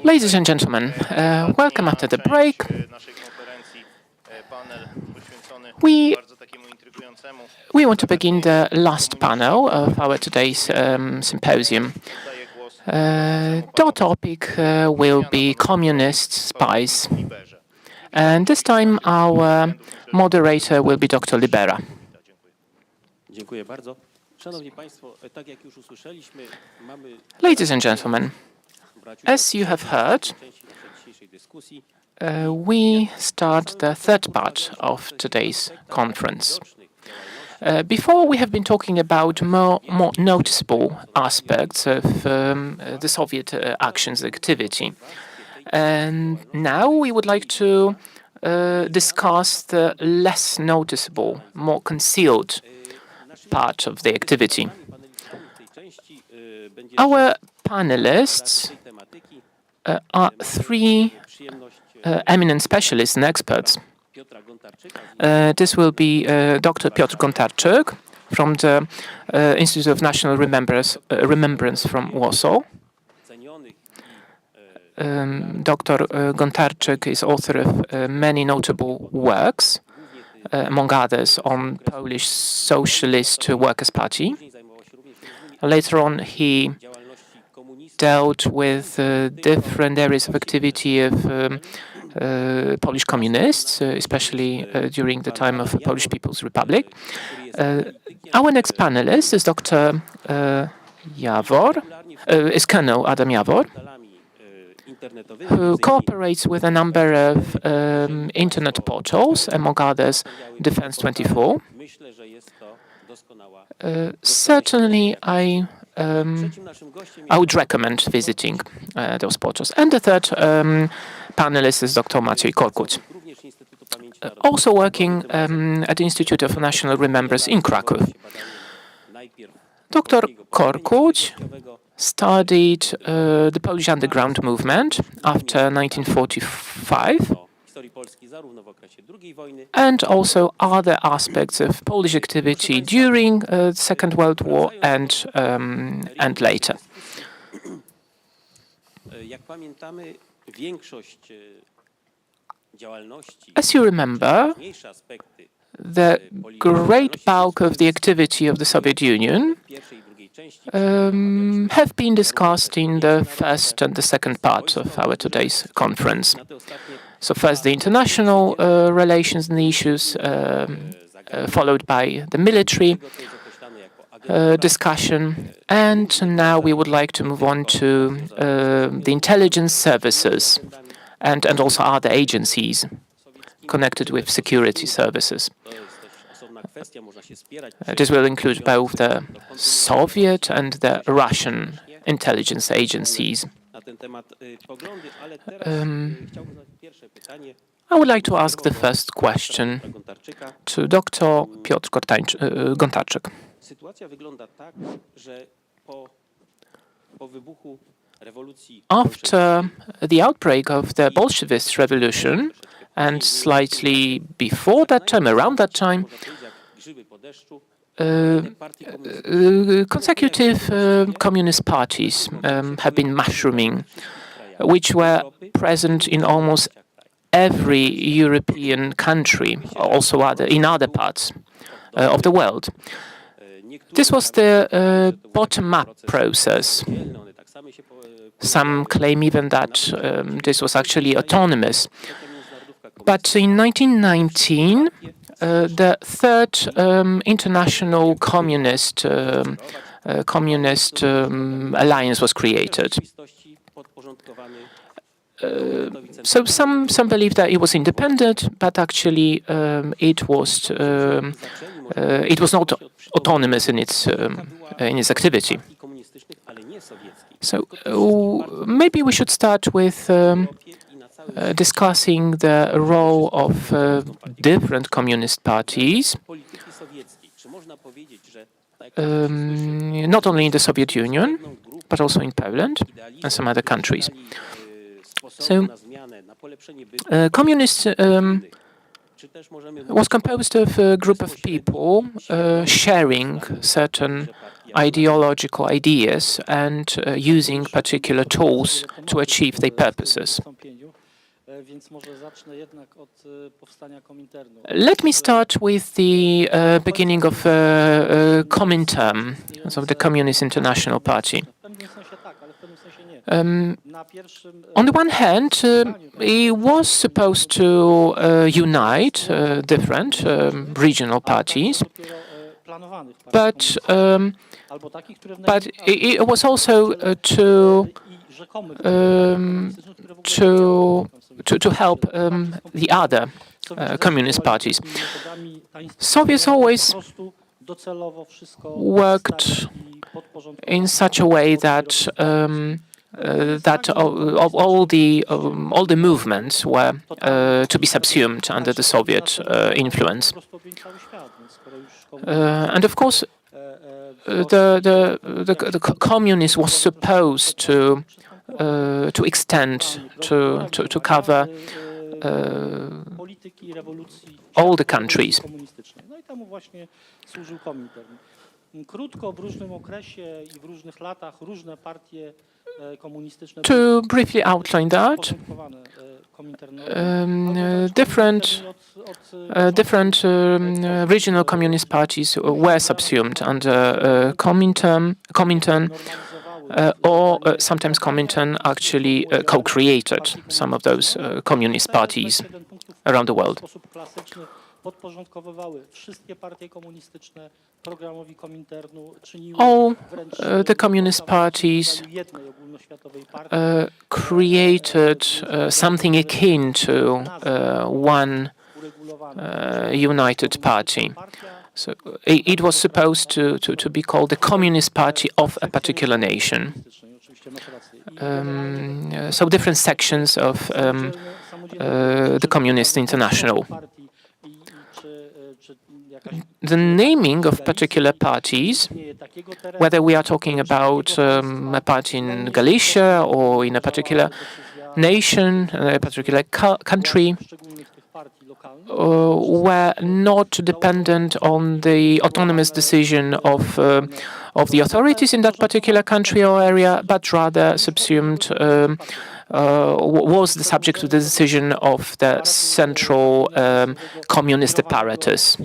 Ladies and gentlemen, welcome after the break. We want to begin the last panel of our today's symposium. The topic will be communist spies. And this time our moderator will be Dr. Libera. Ladies and gentlemen, as you have heard, we start the third part of today's conference. Before, we have been talking about more noticeable aspects of the Soviet actions activity. And now we would like to discuss the less noticeable, more concealed part of the activity. Our panelists are three eminent specialists and experts. This will be Dr. Piotr Gontarczyk from the Institute of National Remembrance from Warsaw. Dr. Gontarczyk is author of many notable works, among others on Polish Socialist Workers' Party. Later on, he dealt with different areas of activity of Polish communists, especially during the time of the Polish People's Republic. Our next panelist is Dr. Colonel Adam Jawor, who cooperates with a number of internet portals, among others Defense24. Certainly, I would recommend visiting those portals. And the third panelist is Dr. Maciej Korkuć, also working at the Institute of National Remembrance in Kraków. Dr. Korkuć studied the Polish underground movement after 1945 and also other aspects of Polish activity during the Second World War and later. As you remember, the great bulk of the activity of the Soviet Union have been discussed in the first and the second part of our today's conference. So first the international relations and the issues, followed by the military discussion, and now we would like to move on to the intelligence services and also other agencies connected with security services. This will include both the Soviet and the Russian intelligence agencies. I would like to ask the first question to Dr. Piotr Gontarczyk. After the outbreak of the Bolshevist revolution, and slightly before that time, around that time, consecutive communist parties have been mushrooming, which were present in almost every European country, also in other parts of the world. This was the bottom-up process. Some claim even that this was actually autonomous. But in 1919, the Third International Communist Alliance was created. So some believe that it was independent, but actually it was not autonomous in its activity. So maybe we should start with discussing the role of different communist parties, not only in the Soviet Union, but also in Poland and some other countries. So, communist was composed of a group of people sharing certain ideological ideas and using particular tools to achieve their purposes. Let me start with the beginning of Comintern, so the Communist International Party. On the one hand, it was supposed to unite different regional parties, but it was also to help the other communist parties. Soviets always worked in such a way that all the movements were to be subsumed under the Soviet influence. And of course, the communists was supposed to extend to cover all the countries. To briefly outline that, different regional communist parties were subsumed under Comintern, or sometimes Comintern actually co-created some of those communist parties around the world. All the communist parties created something akin to one united party. So it was supposed to be called the Communist Party of a particular nation. So different sections of the Communist International. The naming of particular parties, whether we are talking about a party in Galicia or in a particular nation, a particular country, were not dependent on the autonomous decision of the authorities in that particular country or area, but rather subsumed was the subject of the decision of the central communist apparatus.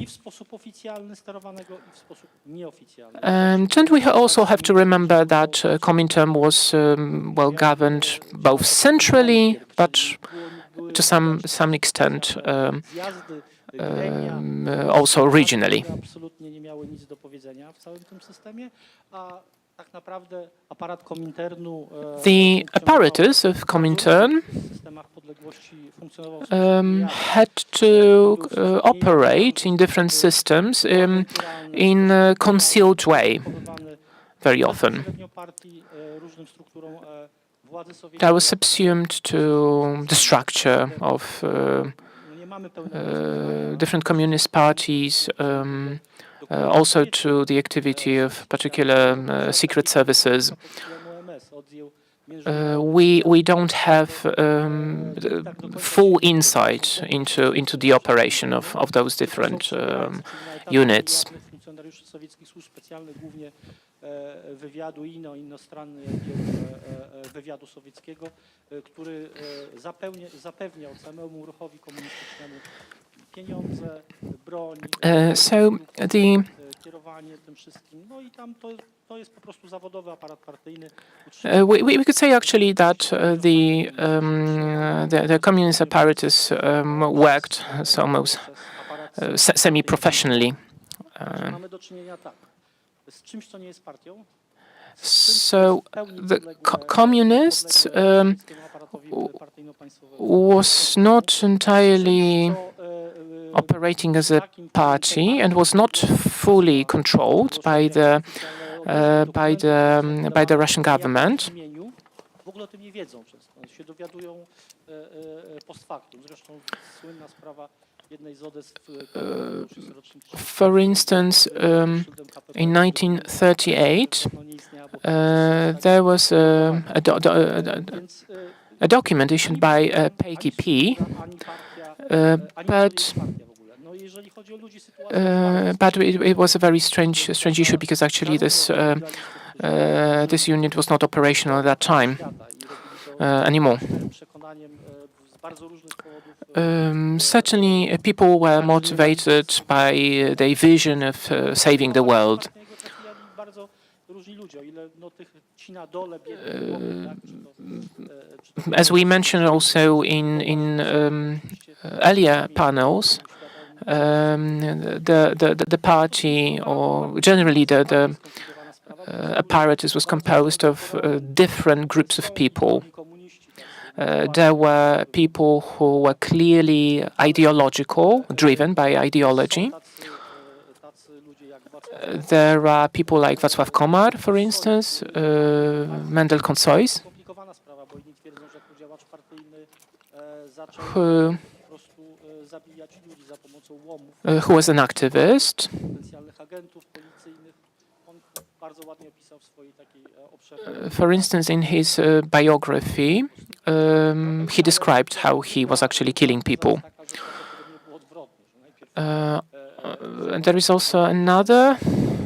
And we also have to remember that Comintern was well governed both centrally, but to some extent also regionally. The apparatus of Comintern had to operate in different systems in a concealed way, very often. That was subsumed to the structure of different communist parties, also to the activity of particular secret services. We don't have full insight into the operation of those different units. Wywiadu wywiadu sowieckiego, który zapewniał samemu ruchowi komunistycznemu pieniądze, broń, kierowanie tym wszystkim. No i tam to jest po prostu zawodowy aparat partyjny. We could say actually that the communist apparatus worked almost semi-professionally. Mamy do czynienia z czymś, co nie jest partią. So the communists was not entirely operating as a party and was not fully controlled by the Russian government. For instance, in 1938, there was a document issued by pt, but But it was a very strange issue because actually this unit was not operational at that time anymore. Certainly, people were motivated by their vision of saving the world. As we mentioned also in earlier panels, the party, or generally the apparatus, was composed of different groups of people. There were people who were clearly ideological, driven by ideology. There are people like Václav Komar, for instance, Mendel Konsois, who was an activist. For instance, in his biography, he described how he was actually killing people. There is also another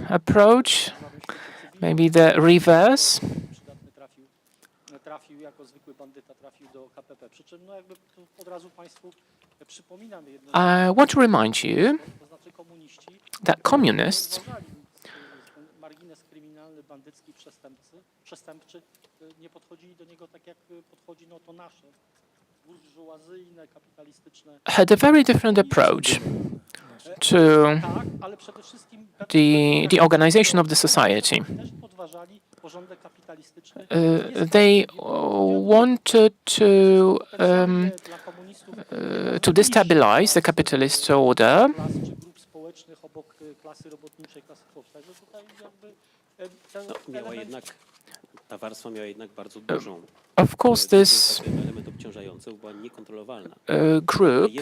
approach, maybe the reverse. I want to remind you that communists had a very different approach to the organization of the society. They wanted to destabilize the capitalist order. Of course, this group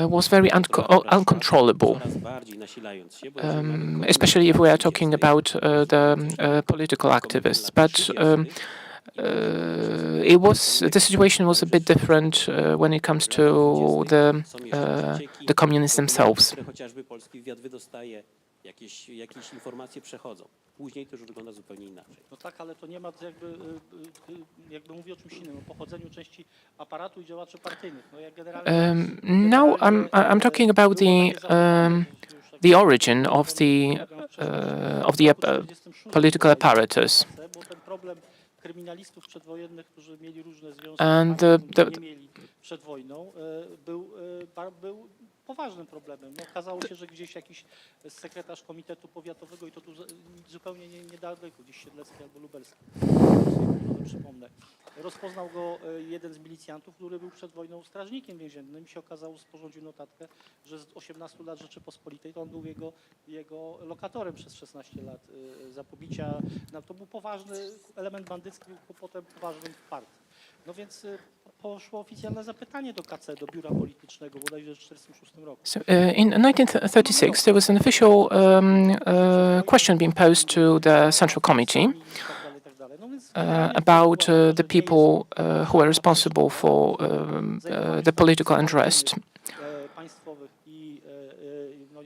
was very uncontrollable, especially if we are talking about the political activists. But the situation was a bit different when it comes to the communists themselves. Jakieś informacje przechodzą. Później to już wygląda zupełnie inaczej. No tak, ale to nie ma jakby mówi o czymś innym, o pochodzeniu części aparatu i działaczy partyjnych. No jak generalnie Now I'm talking about the origin of the political apparatus. Kryminalistów przedwojennych, którzy mieli różne związki, and nie mieli przed wojną, był poważnym problemem. No, okazało się, że gdzieś jakiś sekretarz komitetu powiatowego, i to tu zupełnie niedaleko, gdzieś Siedlecki albo Lubelski, przypomnę, rozpoznał go jeden z milicjantów, który był przed wojną strażnikiem więziennym, i się okazało, sporządził notatkę, że z 18 lat Rzeczypospolitej to on był jego lokatorem przez 16 lat za pobicia. No, to był poważny element bandycki, był potem poważnym w partii. No więc poszło oficjalne zapytanie do KC, do biura politycznego, bodajże w 1946 roku. So, in 1936, there was an official question being posed to the Central Committee about the people who were responsible for the political unrest.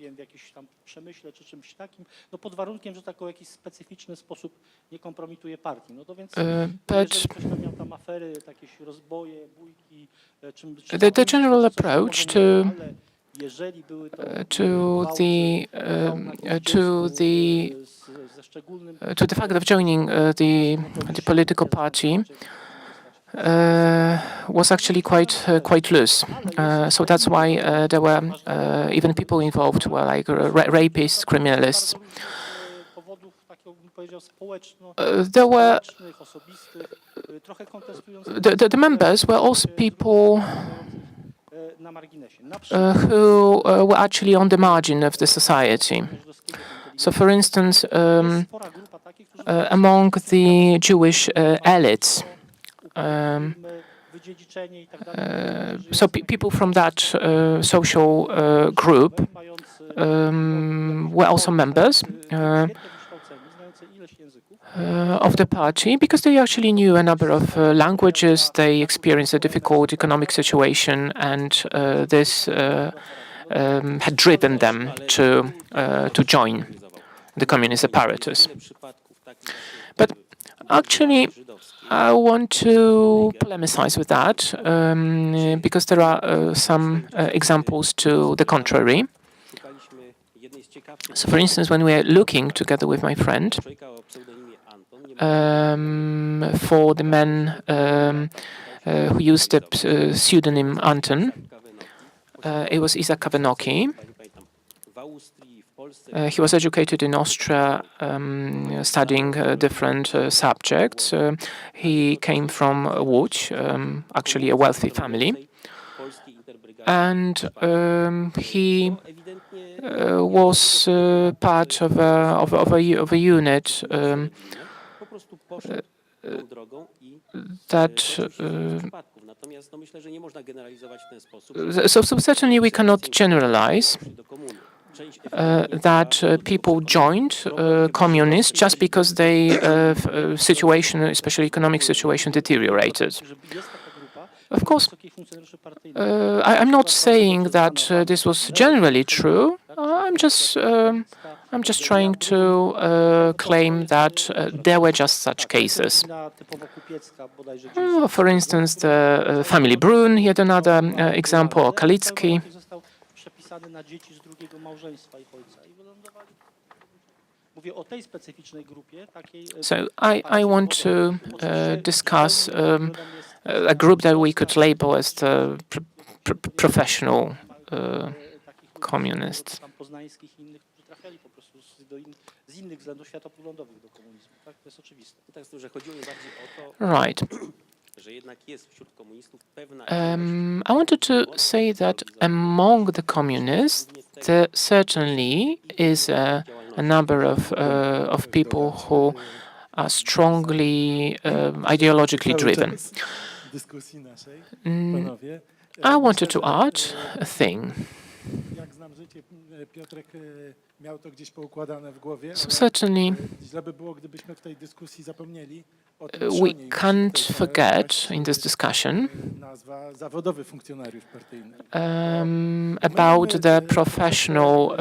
W jakimś tam przemyśle czy czymś takim, no pod warunkiem, że tak w jakiś specyficzny sposób nie kompromituje partii. No to więc jeżeli ktoś tam miał tam afery, jakieś rozboje, bójki, the general approach to the fact of joining the political party was actually quite loose. So that's why there were even people involved who were like rapists, criminalists. There were the members were also people who were actually on the margin of the society. So, for instance, among the Jewish elites, so people from that social group were also members of the party because they actually knew a number of languages. They experienced a difficult economic situation, and this had driven them to join the communist apparatus. But actually, I want to polemicize with that because there are some examples to the contrary. So, for instance, when we are looking together with my friend for the man who used the pseudonym Anton, it was Isaac Kawenoki. He was educated in Austria, studying different subjects. He came from Łódź, actually a wealthy family. And he was part of a unit that so certainly we cannot generalize that people joined communists just because their situation, especially economic situation, deteriorated. Of course, I'm not saying that this was generally true. I'm just trying to claim that there were just such cases. For instance, the family Brun, yet another example, or Kalicki. So I want to discuss a group that we could label as the professional communists. Right. I wanted to say that among the communists, there certainly is a number of people who are strongly ideologically driven. I wanted to add a thing. So certainly, we can't forget in this discussion about the professional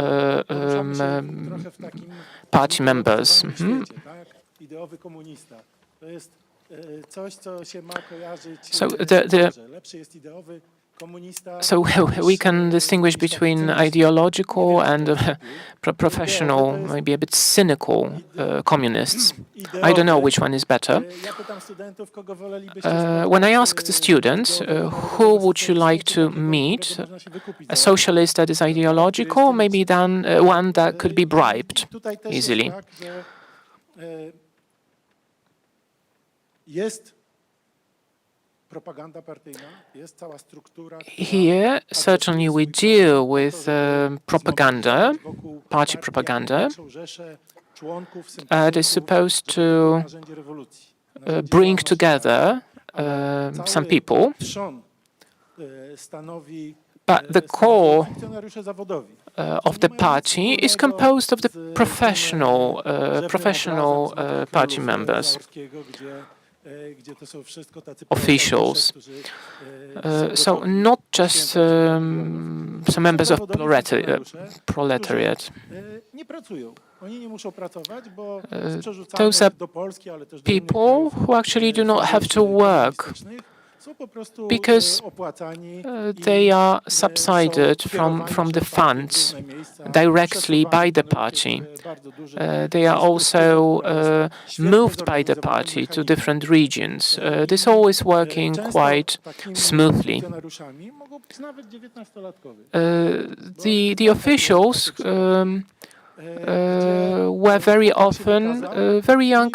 party members. So we can distinguish between ideological and professional, maybe a bit cynical communists. I don't know which one is better. When I ask the students, who would you like to meet? A socialist that is ideological, maybe then one that could be bribed easily. Here, certainly we deal with propaganda, party propaganda. It is supposed to bring together some people, but the core of the party is composed of the professional party members. Officials. So not just some members of proletariat. Those are people who actually do not have to work because they are subsidized from the funds directly by the party. They are also moved by the party to different regions. This all is working quite smoothly. The officials were very often very young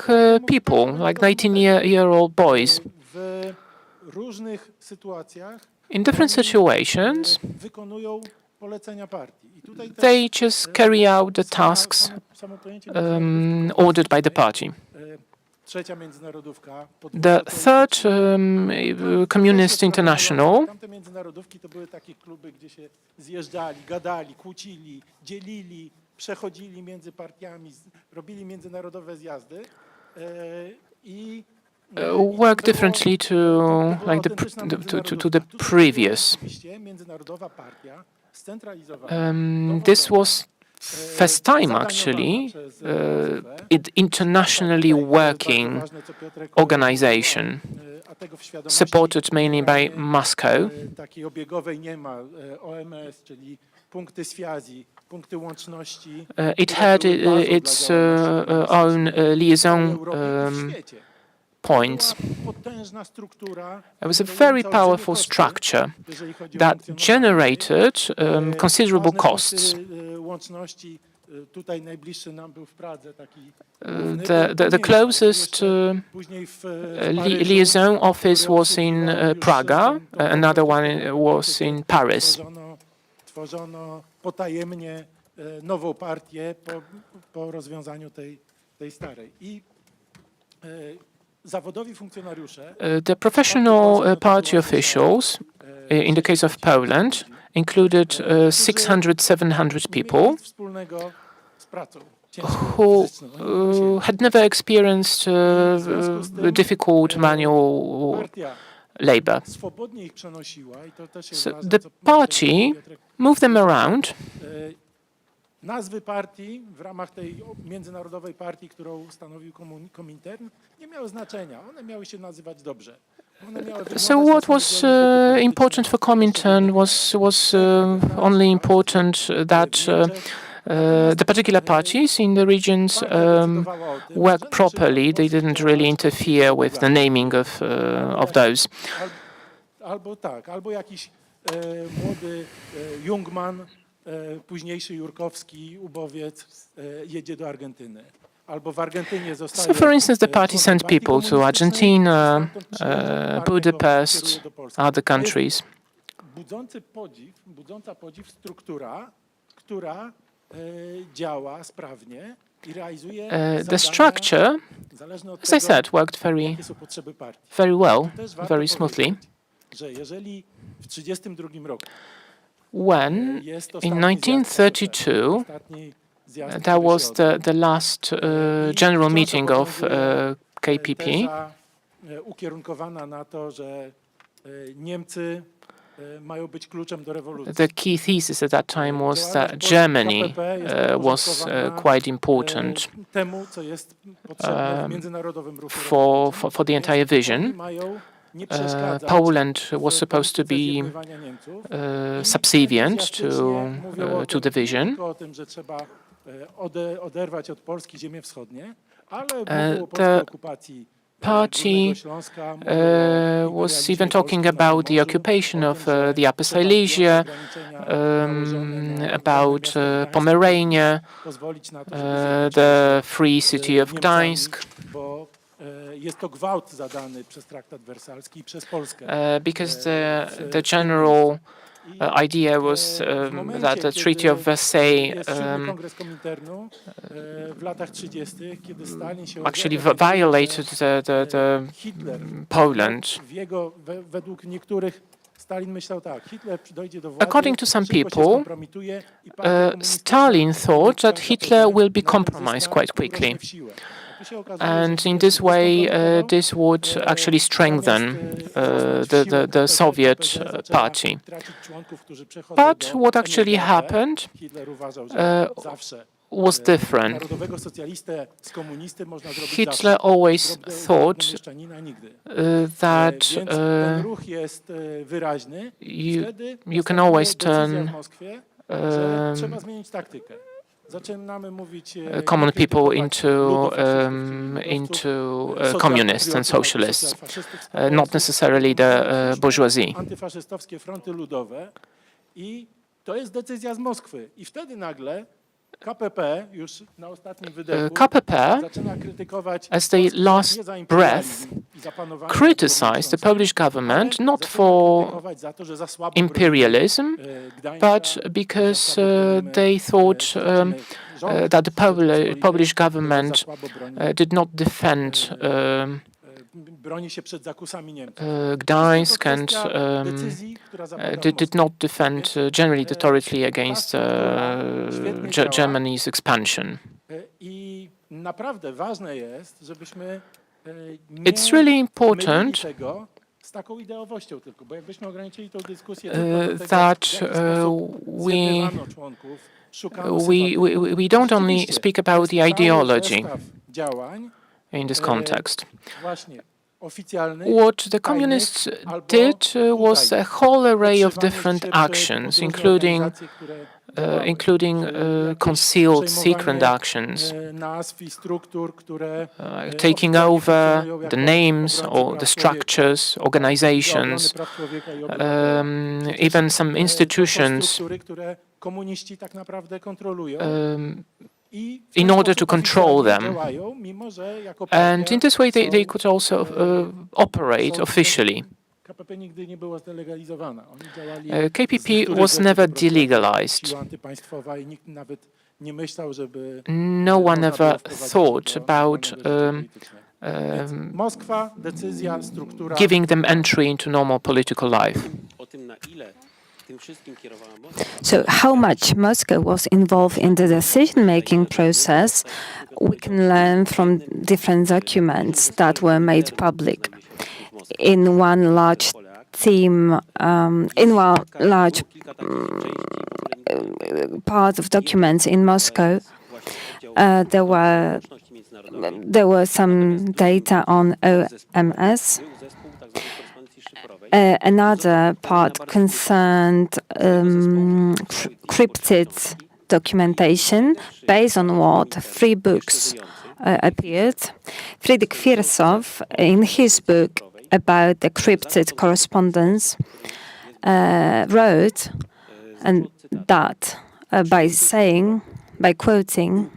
people, like 19-year-old boys. In different situations, they just carry out the tasks ordered by the party. The third Communist International work differently to the previous. This was first time actually internationally working organization supported mainly by Moscow. Takiej obiegowej nie ma, OMS, czyli punkty swiazji, punkty łączności. It had its own liaison points. It was a very powerful structure that generated considerable costs. The closest liaison office was in Praga, another one was in Paris. Tworzono potajemnie nową partię po rozwiązaniu tej starej. I zawodowi funkcjonariusze The professional party officials, in the case of Poland, included 600, 700 people who had never experienced difficult manual labor. So the party moved them around. Nazwy partii w ramach tej międzynarodowej partii, którą stanowił Komintern, nie miały znaczenia. One miały się nazywać dobrze. So what was important for Comintern was only important that the particular parties in the regions worked properly. They didn't really interfere with the naming of those. Albo jakiś młody Jungman, późniejszy Jurkowski, ubowiec, jedzie do Argentyny. So, for instance, the party sent people to Argentina, Budapest, other countries. Budząca podziw struktura, która działa sprawnie i realizuje the structure, as I said, worked very well, very smoothly. When, in 1932, that was the last general meeting of KPP. Ukierunkowana na to, że Niemcy mają być kluczem do rewolucji. The key thesis at that time was that Germany was quite important for the entire vision. Poland was supposed to be subservient to the vision. The party was even talking about the occupation of the Upper Silesia, about Pomerania, the free city of Gdańsk. Because the general idea was that the Treaty of Versailles actually violated the Poland. According to some people, Stalin thought that Hitler will be compromised quite quickly. And in this way, this would actually strengthen the Soviet party. But what actually happened was different. Hitler always thought that you can always turn common people into communists and socialists, not necessarily the bourgeoisie. KPP, as the last breath, criticized the Polish government not for imperialism, but because they thought that the Polish government did not defend Gdańsk and did not defend generally territory against Germany's expansion. It's really important z taką ideowością tylko, bo jakbyśmy ograniczyli tę dyskusję tylko do tego, that w jaki sposób zjednywano członków, szukano sympatii. we don't only Rzeczywiście, speak about the cały ideology zestaw działań in this context. właśnie oficjalnych, What the tajnych, communists albo did was a utajnych. whole array of Podszywanie different się przez actions, różne including organizacje, które działały, jakieś concealed, secret przejmowanie, actions, nazw i struktur, które taking oficjalnie over funkcjonują the jako names obrońcy or praw the człowieka. structures, Do obrony organizations, praw człowieka i obywatela. Przecież even some to są institutions struktury, które komuniści tak naprawdę kontrolują. I w in ten order to sposób control oficjalnie them. działają, mimo że jako And partia in this way, they są, could also operate są- officially. KPP nigdy nie była zdelegalizowana. Oni działali KPP z niektórych was rzeczy never po prostu jako delegalized. siła antypaństwowa i nikt nawet nie myślał, żeby No one można było ever wprowadzić thought do about normalnego życia politycznego. Więc Moskwa, decyzja, struktura. giving them entry into normal political life. So how much Moscow was involved in the decision-making process, we can learn from different documents that were made public. In one large theme, in one large part of documents in Moscow, there were some data on OMS. Another part concerned cryptid documentation, based on what 3 books appeared. Friedrich Firsow, in his book about the cryptid correspondence, wrote and that by quoting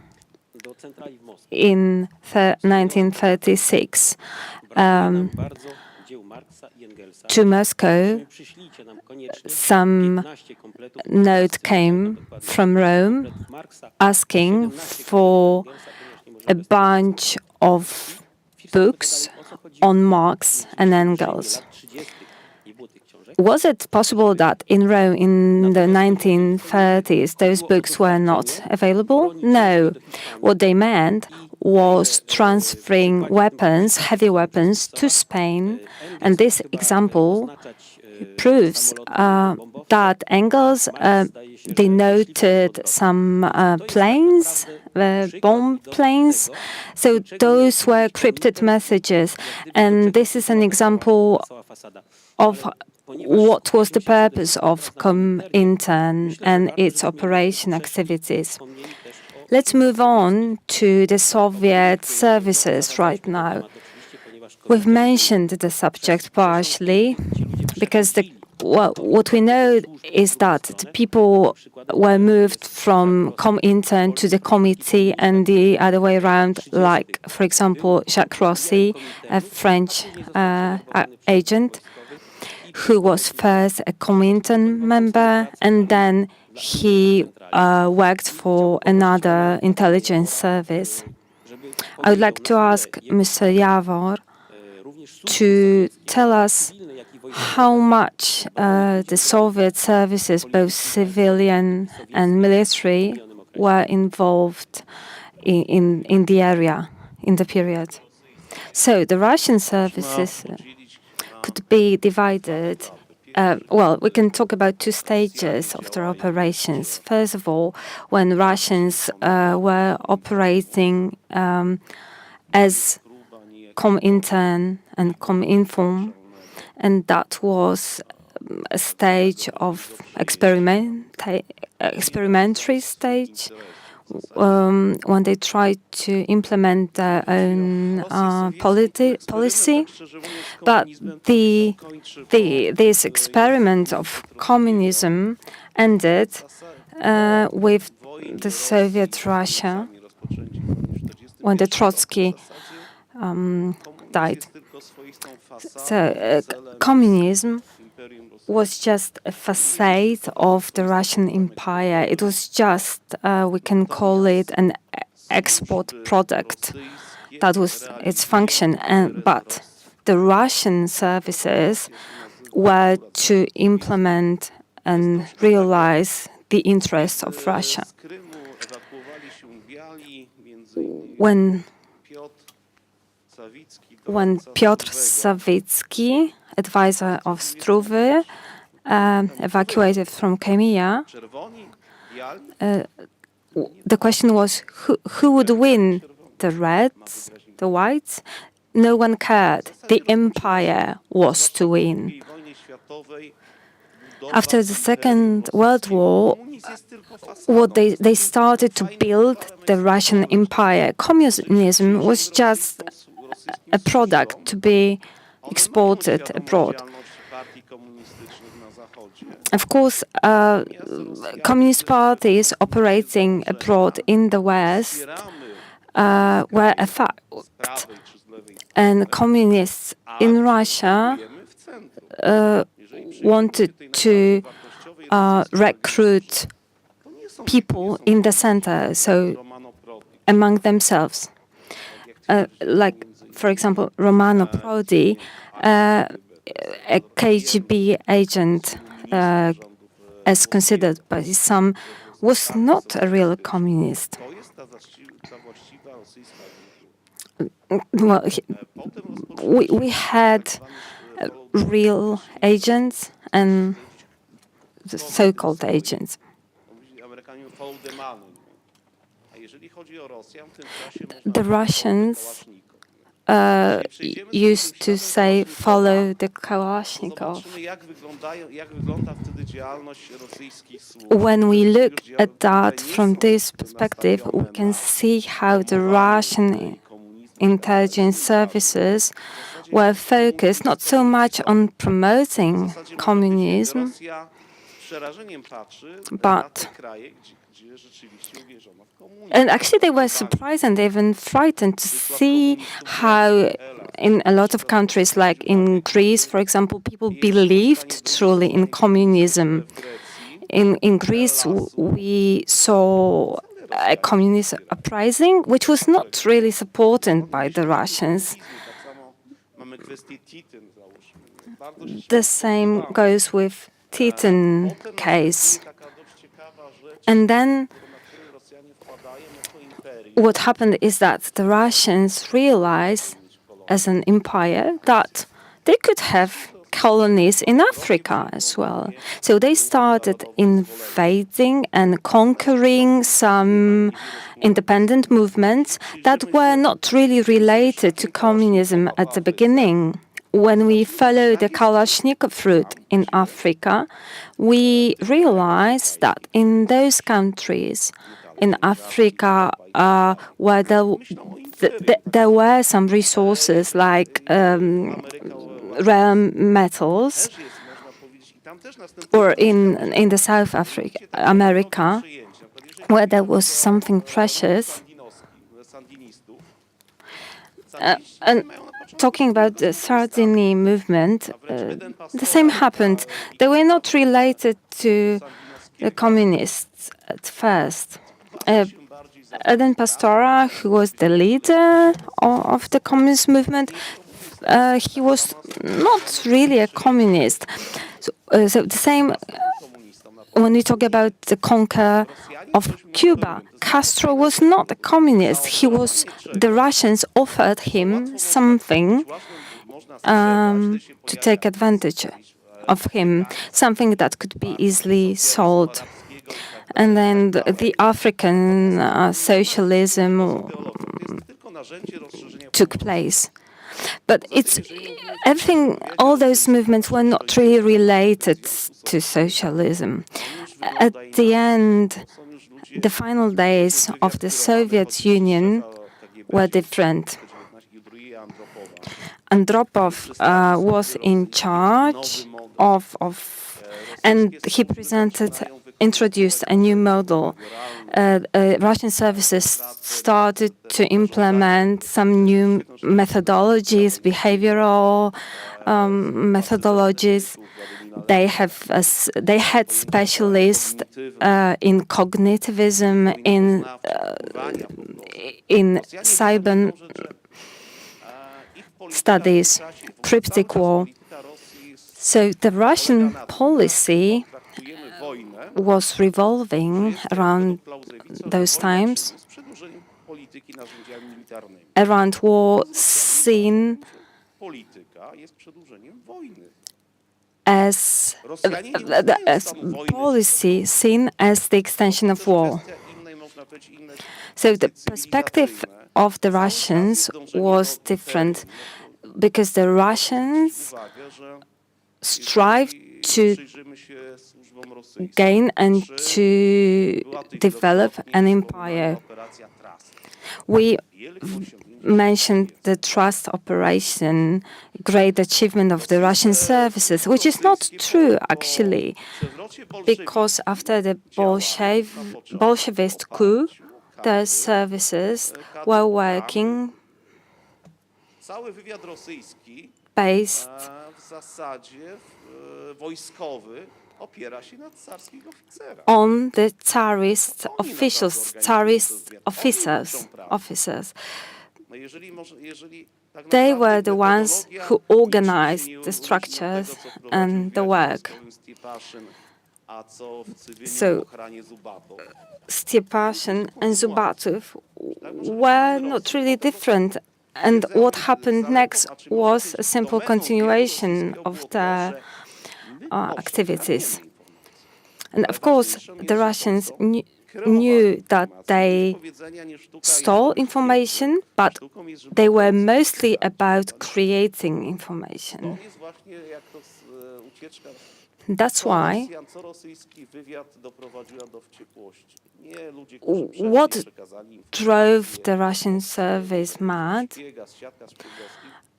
in 1936 to Moscow, some note came from Rome asking for a bunch of books on Marx and Engels. Was it possible that in Rome in the 1930s those books were not available? No. What they meant was transferring weapons, heavy weapons, to Spain. And this example proves that Engels denoted some planes, bomb planes. So those were cryptid messages. And this is an example of what was the purpose of Comintern and its operation activities. Let's move on to the Soviet services right now. We've mentioned the subject partially because what we know is that the people were moved from Comintern to the committee and the other way around, like, for example, Jacques Rossi, a French agent, who was first a Comintern member, and then he worked for another intelligence service. I would like to ask Mr. Javor to tell us how much the Soviet services, both civilian and military, were involved in the area, in the period. So the Russian services could be divided. We can talk about 2 stages of their operations. First of all, when Russians were operating as Comintern and Cominform, and that was a stage of experimentary stage, when they tried to implement their own policy. But this experiment of communism ended with the Soviet Russia, when the Trotsky died. So communism was just a facade of the Russian Empire. It was just, we can call it an export product. That was its function. But the Russian services were to implement and realize the interests of Russia. When Piotr Sawicki advisor of Struwy, evacuated from Crimea. The question was who would win, the Reds, the Whites? No one cared. The empire was to win. After the Second World War, what they started to build the Russian Empire. Communism was just a product to be exported abroad. Of course, communist parties operating abroad in the West were a fact, and communists in Russia wanted to recruit people in the center, so among themselves. Like, for example, Romano Prodi, a KGB agent, as considered by some, was not a real communist. Well, we had real agents and the so-called agents. The Russians used to say, follow the Kalashnikov. When we look at that from this perspective, we can see how the Russian intelligence services were focused not so much on promoting communism, but and actually they were surprised and even frightened to see how in a lot of countries, like in Greece, for example, people believed truly in communism. In Greece, we saw a communist uprising, which was not really supported by the Russians. The same goes with Titan case. And then what happened is that the Russians realized as an empire that they could have colonies in Africa as well. So they started invading and conquering some independent movements that were not really related to communism at the beginning. When we follow the Kalashnikov route in Africa, we realize that in those countries in Africa where there were some resources like rare metals, or in the South America, where there was something precious. And talking about the Sardini movement, the same happened. They were not related to the communists at first. Eden Pastora, who was the leader of the communist movement, he was not really a communist. So the same when we talk about the conquer of Cuba. Castro was not a communist. The Russians offered him something to take advantage of him, something that could be easily sold. And then the African socialism took place. But all those movements were not really related to socialism. At the end, the final days of the Soviet Union were different. Andropov was in charge and he introduced a new model. Russian services started to implement some new methodologies, behavioral methodologies. They had specialists in cognitivism, in cyber studies, cryptic war. So the Russian policy was revolving around those times, around war seen polityka jest przedłużeniem wojny. as policy seen as the extension of war. So the perspective of the Russians was different because the Russians strive to gain and to develop an empire. We mentioned the trust operation, great achievement of the Russian services, which is not true actually, because after the Bolshevist coup, the services were working Cały wywiad rosyjski based w zasadzie wojskowy opiera się na carskich oficerach. on the Tsarist officials, Tsarist officers. No jeżeli tak They naprawdę were the ones metodologia who organized nie the przyczyniła się do structures tego, co wprowadził and the wywiad work. wojskowy Stepaszyn, a co w cywilnej So, ochranie Zubatow. Stepashin and Zubatov were not really different. And what happened next was a simple continuation of their activities. And of course, the Russians knew that they stole information, but they were mostly about creating information. That's why what drove the Russian service mad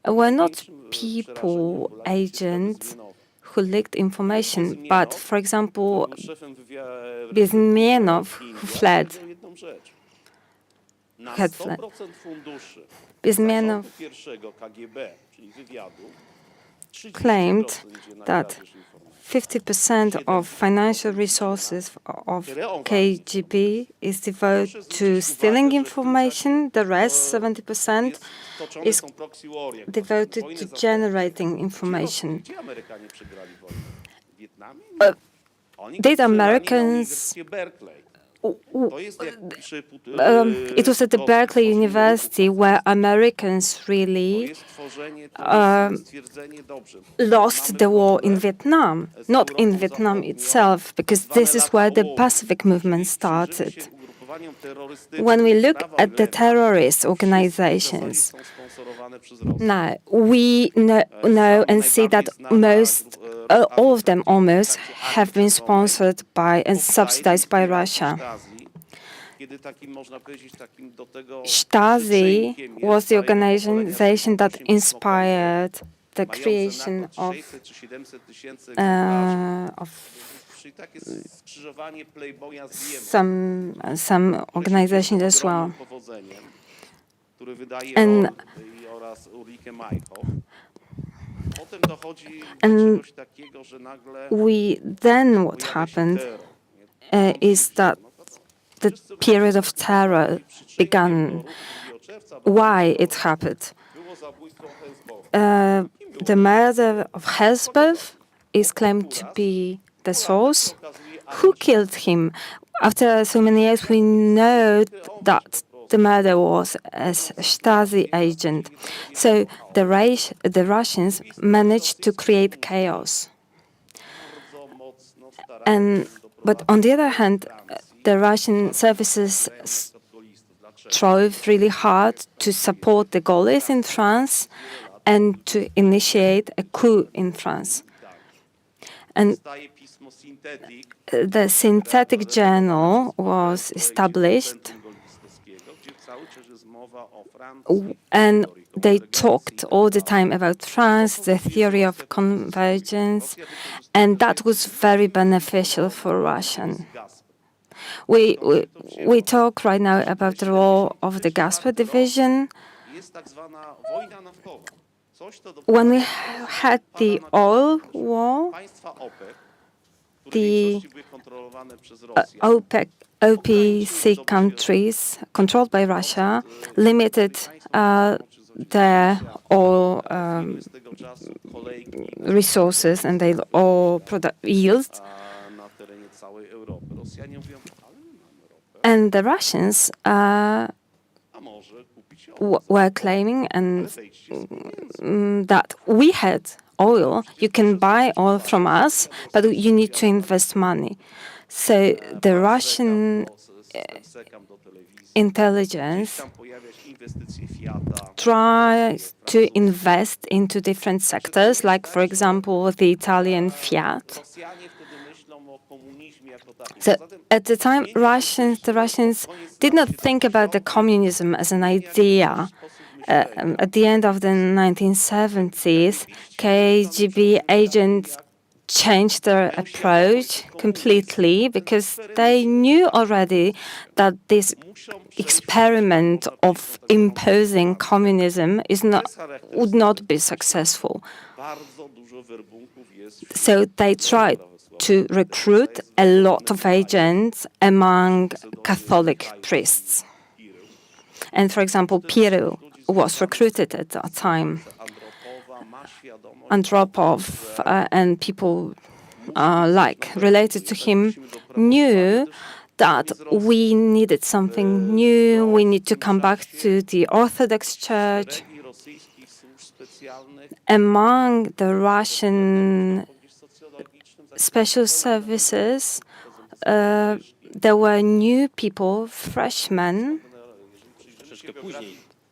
were not people, agents who leaked information, but, for example, Bezmenov, who fled. Bezmenov claimed that 50% of financial resources of KGB is devoted to stealing information. The rest, 70%, is devoted to generating information. Did Americans... it was at the Berkeley University where Americans really lost the war in Vietnam, not in Vietnam itself, because this is where the Pacific movement started. When we look at the terrorist organizations, now we know and see that all of them almost have been sponsored by and subsidized by Russia. Stasi was the organization that inspired the creation of some organizations as well. And what happened is that the period of terror began. Why it happened? The murder of Hezbollah is claimed to be the source. Who killed him? After so many years, we know that the murder was a Stasi agent. So the Russians managed to create chaos. But on the other hand, the Russian services strove really hard to support the Gaullists in France and to initiate a coup in France. And the synthetic journal was established, and they talked all the time about France, the theory of convergence, and that was very beneficial for Russia. We talk right now about the role of the Gazprom division. When we had the oil war, the OPEC countries controlled by Russia limited their oil resources and their oil yields. And the Russians were claiming, and that we had oil. You can buy oil from us, but you need to invest money. So the Russian intelligence tries to invest into different sectors, like, for example, the Italian Fiat. So at the time, the Russians did not think about the communism as an idea. At the end of the 1970s, KGB agents changed their approach completely because they knew already that this experiment of imposing communism would not be successful. So they tried to recruit a lot of agents among Catholic priests. And for example, Piru was recruited at that time. Andropov and people related to him knew that we needed something new, we need to come back to the Orthodox Church. Among the Russian special services, there were new people, freshmen,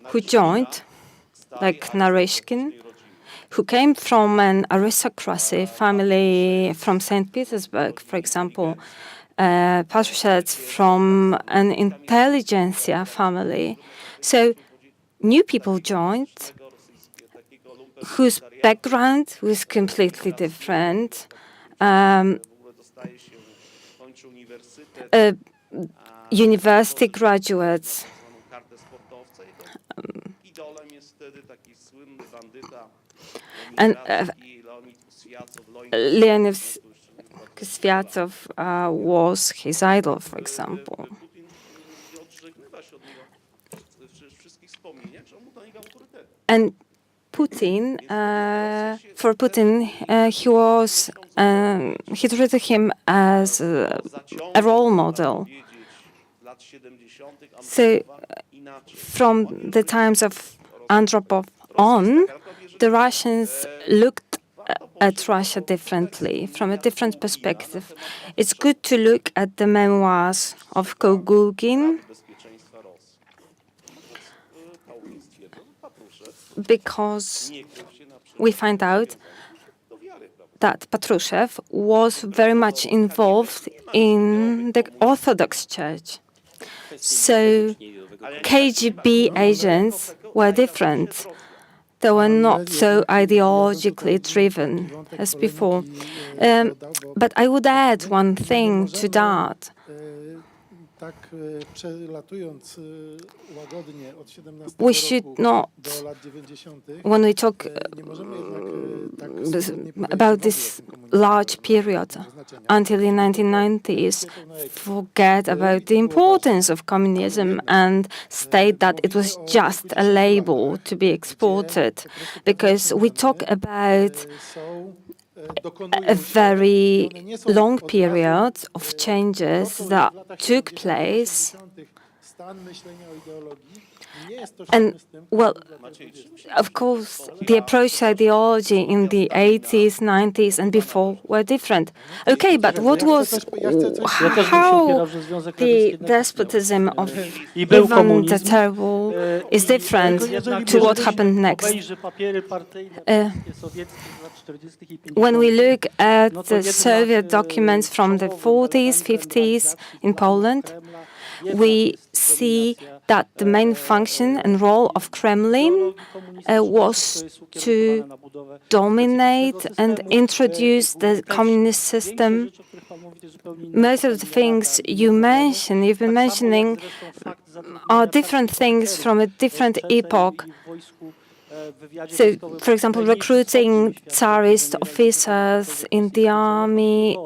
who joined, like Naryshkin, who came from an aristocracy family from St. Petersburg, for example, Patrushev from an intelligentsia family. So new people joined, whose background was completely different. University graduates. And Leonid Sviatov was his idol, for example. And Putin, for Putin, he treated him as a role model. So from the times of Andropov on, the Russians looked at Russia differently, from a different perspective. It's good to look at the memoirs of Kogugin, because we find out that Patrushev was very much involved in the Orthodox Church. So KGB agents were different. They were not so ideologically driven as before. But I would add one thing to that. We should not, when we talk about this large period until the 1990s, forget about the importance of communism and state that it was just a label to be exported, because we talk about a very long period of changes that took place. And, well, of course, the approach to ideology in the 80s, 90s, and before were different. Okay, but how the despotism of Ivan the Terrible is different to what happened next? When we look at the Soviet documents from the 40s, 50s in Poland, we see that the main function and role of Kremlin was to dominate and introduce the communist system. Most of the things you've been mentioning, are different things from a different epoch. So, for example, recruiting Tsarist officers in the army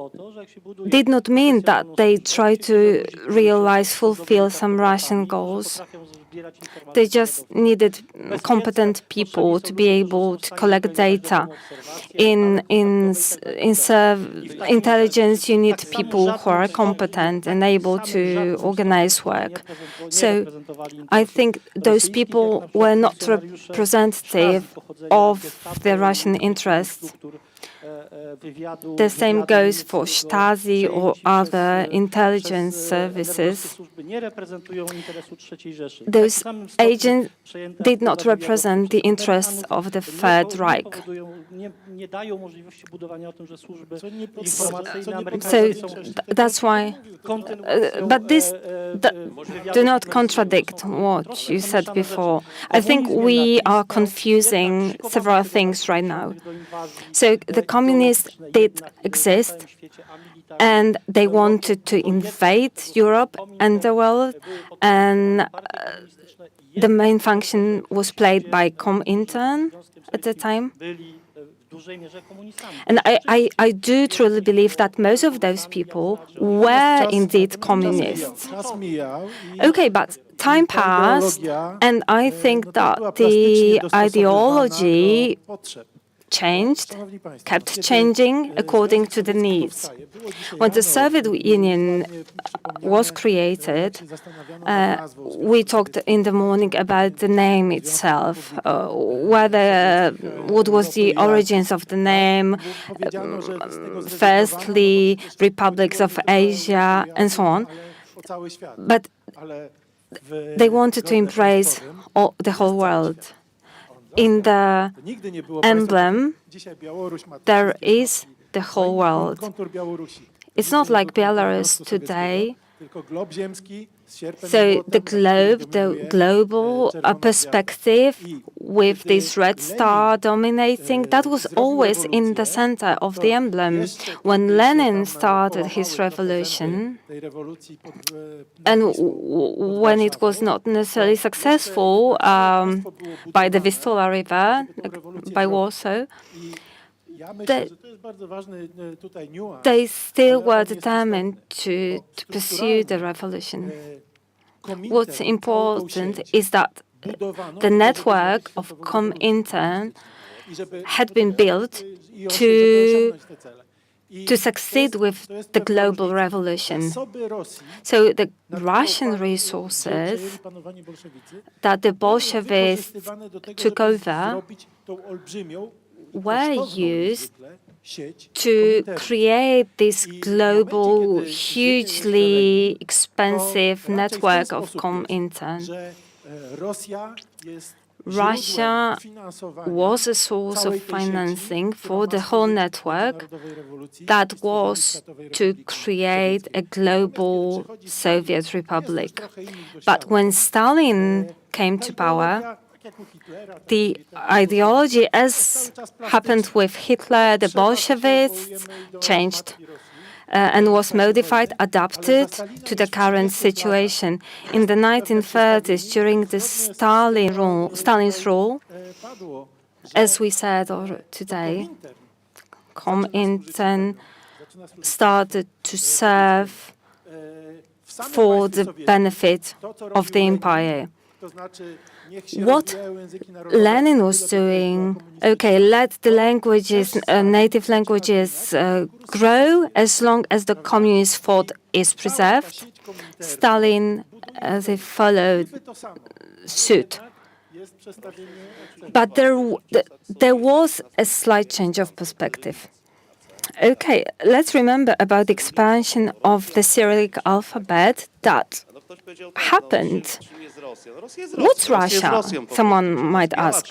did not mean that they tried to fulfill some Russian goals. zbierać informacje They just narodowe. needed competent people to be able to collect data. Intelligence, you need people who are competent and able to organize work. So I think those people were not representative of the Russian interests. The same goes for Stasi or other intelligence services. Those agents did not represent the interests of the Third Reich. So that's why, but this do not contradict what you said before. I think we are confusing several things right now. So the communists did exist, and they wanted to invade Europe and the world, and the main function was played by Comintern at the time. And I do truly believe that most of those people were indeed communists. Okay, but time passed, and I think that the ideology changed, kept changing according to the needs. When the Soviet Union was created, we talked in the morning about the name itself, what was the origins of the name, firstly, republics of Asia, and so on. But they wanted to embrace the whole world. In the emblem, there is the whole world. It's not like Belarus today. So the globe, the global perspective with this red star dominating, that was always in the center of the emblem. When Lenin started his revolution, and when it was not necessarily successful by the Vistula River, by Warsaw, they still were determined to pursue the revolution. What's important is that the network of Comintern had been built to succeed with the global revolution. So the Russian resources that the Bolsheviks took over were used to create this global, hugely expensive network of Comintern. Russia was a source of financing for the whole network that was to create a global Soviet republic. But when Stalin came to power, the ideology, as happened with Hitler, the Bolsheviks, changed and was modified, adapted to the current situation. In the 1930s, during the Stalin's rule, as we said today, Comintern started to serve for the benefit of the empire. What Lenin was doing, okay, let the languages, native languages grow as long as the communist thought is preserved. Stalin, they followed suit. But there was a slight change of perspective. Okay, let's remember about the expansion of the Cyrillic alphabet that happened. What's Russia? Someone might ask.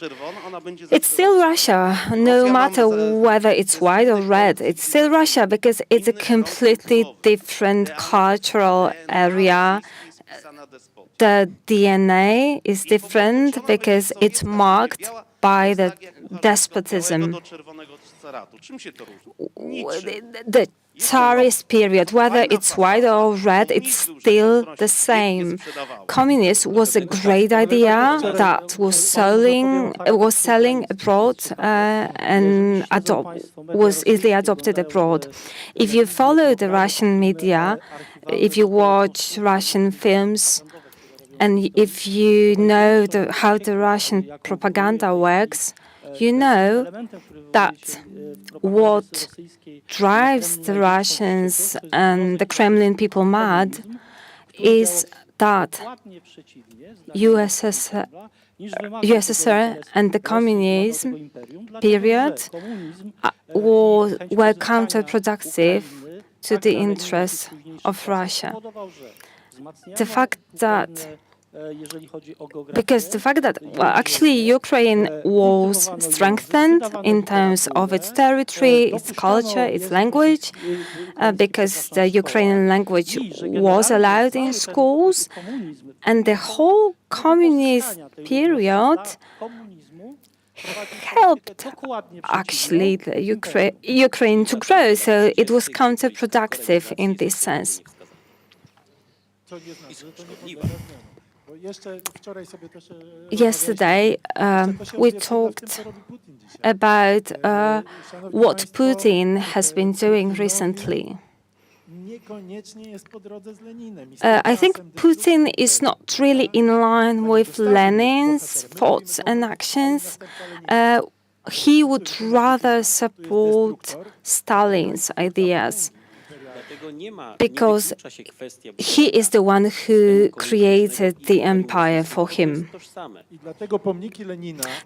It's still Russia, no matter whether it's white or red. It's still Russia because it's a completely different cultural area. The DNA is different because it's marked by the despotism. The Tsarist period, whether it's white or red, it's still the same. Communism was a great idea that was selling abroad and was easily adopted abroad. If you follow the Russian media, if you watch Russian films, And if you know how the Russian propaganda works, you know that what drives the Russians and the Kremlin people mad is that USSR and the communism period were counterproductive to the interests of Russia. The fact that actually Ukraine was strengthened in terms of its territory, its culture, its language, because the Ukrainian language was allowed in schools, and the whole communist period helped actually the Ukraine to grow, so it was counterproductive in this sense. Yesterday, we talked about what Putin has been doing recently. I think Putin is not really in line with Lenin's thoughts and actions. He would rather support Stalin's ideas, because he is the one who created the empire for him.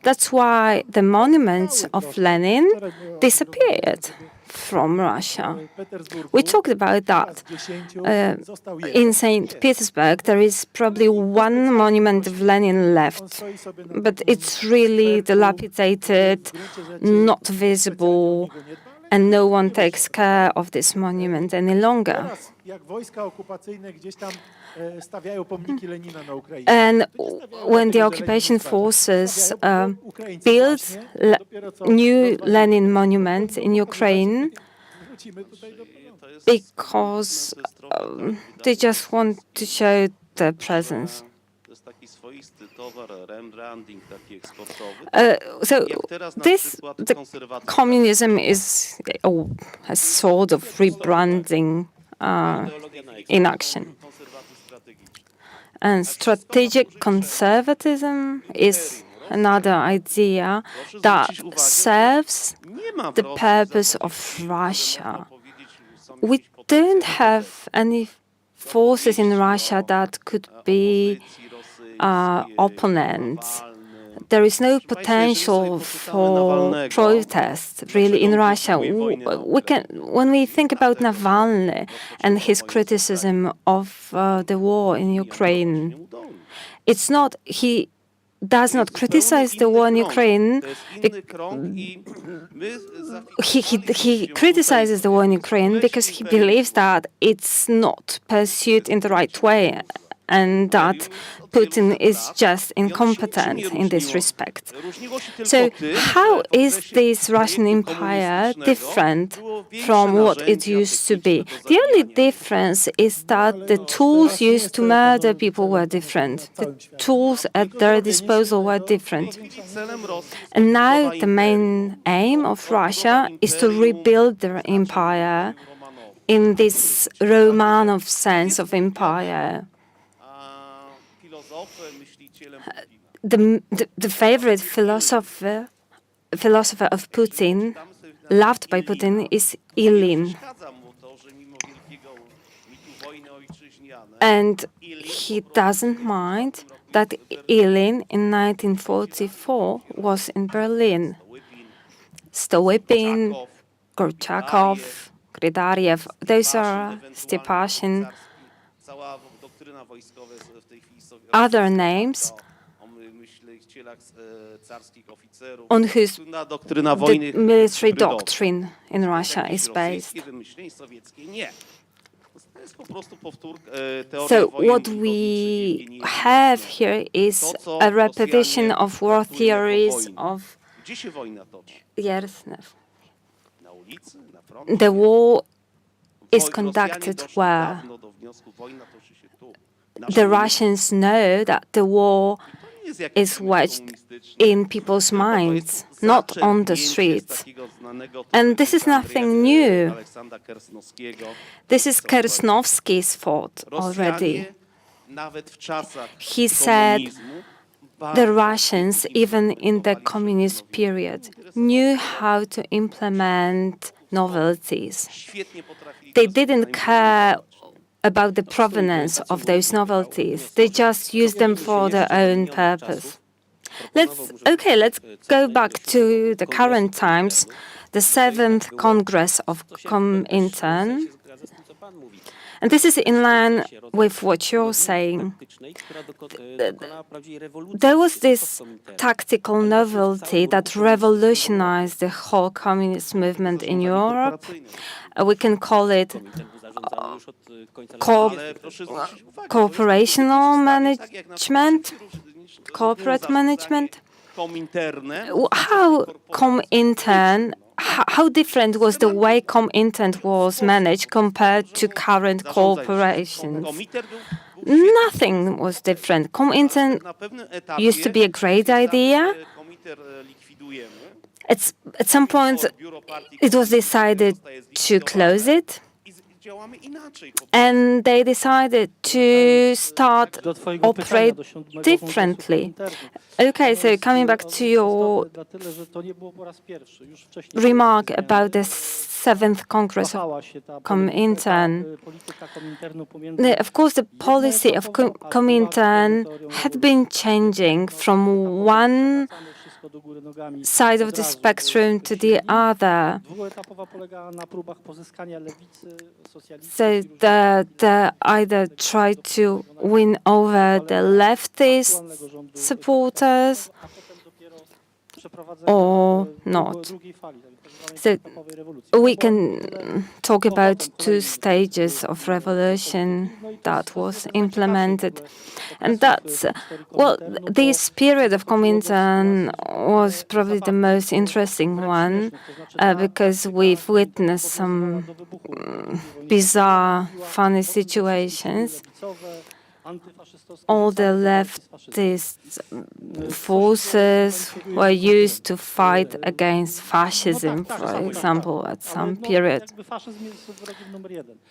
That's why the monuments of Lenin disappeared from Russia. We talked about that. In St. Petersburg, there is probably one monument of Lenin left, but it's really dilapidated, not visible, and no one takes care of this monument any longer. And when the occupation forces build new Lenin monuments in Ukraine, because they just want to show their presence. So the communism is a sort of rebranding in action. And strategic conservatism is another idea that serves the purpose of Russia. We don't have any forces in Russia that could be opponents. There is no potential for protest really in Russia. When we think about Navalny and his criticism of the war in Ukraine, it's not he does not criticize the war in Ukraine. He criticizes the war in Ukraine because he believes that it's not pursued in the right way, and that Putin is just incompetent in this respect. So how is this Russian empire different from what it used to be? The only difference is that the tools used to murder people were different. The tools at their disposal were different. And now the main aim of Russia is to rebuild their empire in this Romanov sense of empire. The favorite philosopher of Putin, loved by Putin, is Ilyin. And he doesn't mind that Ilyin in 1944 was in Berlin. Stolypin, Gorchakov, Gridariev, those are Stepashin. Other names on whose the military doctrine in Russia is based. So what we have here is a repetition of war theories of Yersnev. The war is conducted where? The Russians know that the war is waged in people's minds, not on the streets. And this is nothing new. This is Kersnovsky's fault already. nawet w czasach He said komunizmu the bardzo Russians, even in the communist period, knew how to implement novelties. świetnie potrafili They to didn't care spożytkować. about the provenance of those novelties. They just used them for their own purpose. Let's go back to the current times, the 7th Congress of Comintern. And this is in line with what you're saying. There was this tactical novelty that revolutionized the whole communist movement in Europe. We can call it Ale proszę zwrócić uwagę, corporational management, corporate management. Kominterne How Comintern, how different was the way Comintern was managed compared to current corporations? Komiter był Nothing was different. Comintern na pewnym etapie used to be a great idea. komiter likwidujemy. At some point, Biuro partii it was decided to close it, i działamy inaczej. and they decided to start Do twojego operate pytania, do siódmego differently. Komintern. Okay, so coming back to your Na tyle, że to nie było po raz pierwszy. Już wcześniej remark były about the zmiany. 7th Congress of Wahała się ta Comintern. polityka Kominternu pomiędzy Of course, the policy of Comintern had been changing from one wszystko do góry nogami. side of the spectrum to the other. Dwuetapowa polegała na próbach pozyskania lewicy, socjalistów. So they either try to win over the leftist supporters A potem dopiero przeprowadzenia or not. drugiej fali, tak So zwanej etapowej rewolucji. we can talk about two stages of revolution that was implemented. And that's, well, this period of Comintern was probably the most interesting one because we've witnessed some bizarre, funny situations. All the leftist forces were used to fight against fascism, for example, at some period.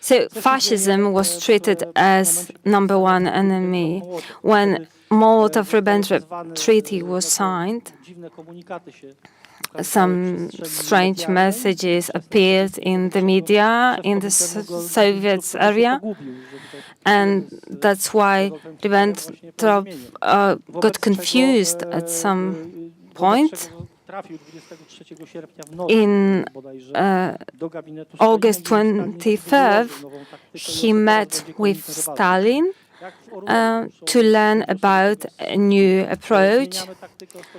So fascism was treated as number one enemy. When Molotov-Ribbentrop Treaty was signed, some strange messages appeared in the media in the Soviet area, and that's why Ribbentrop got confused at some point. In August 23rd, he met with Stalin to learn about a new approach.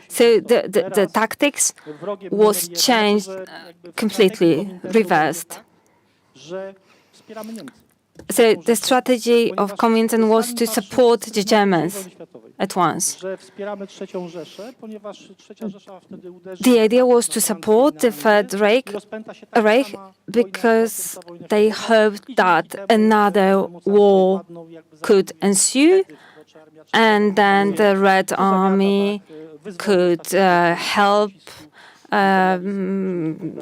So the tactics was changed, completely reversed. So the strategy of Comintern was to support the Germans at once. The idea was to support the Third Reich because they hoped that another war could ensue, and then the Red Army could help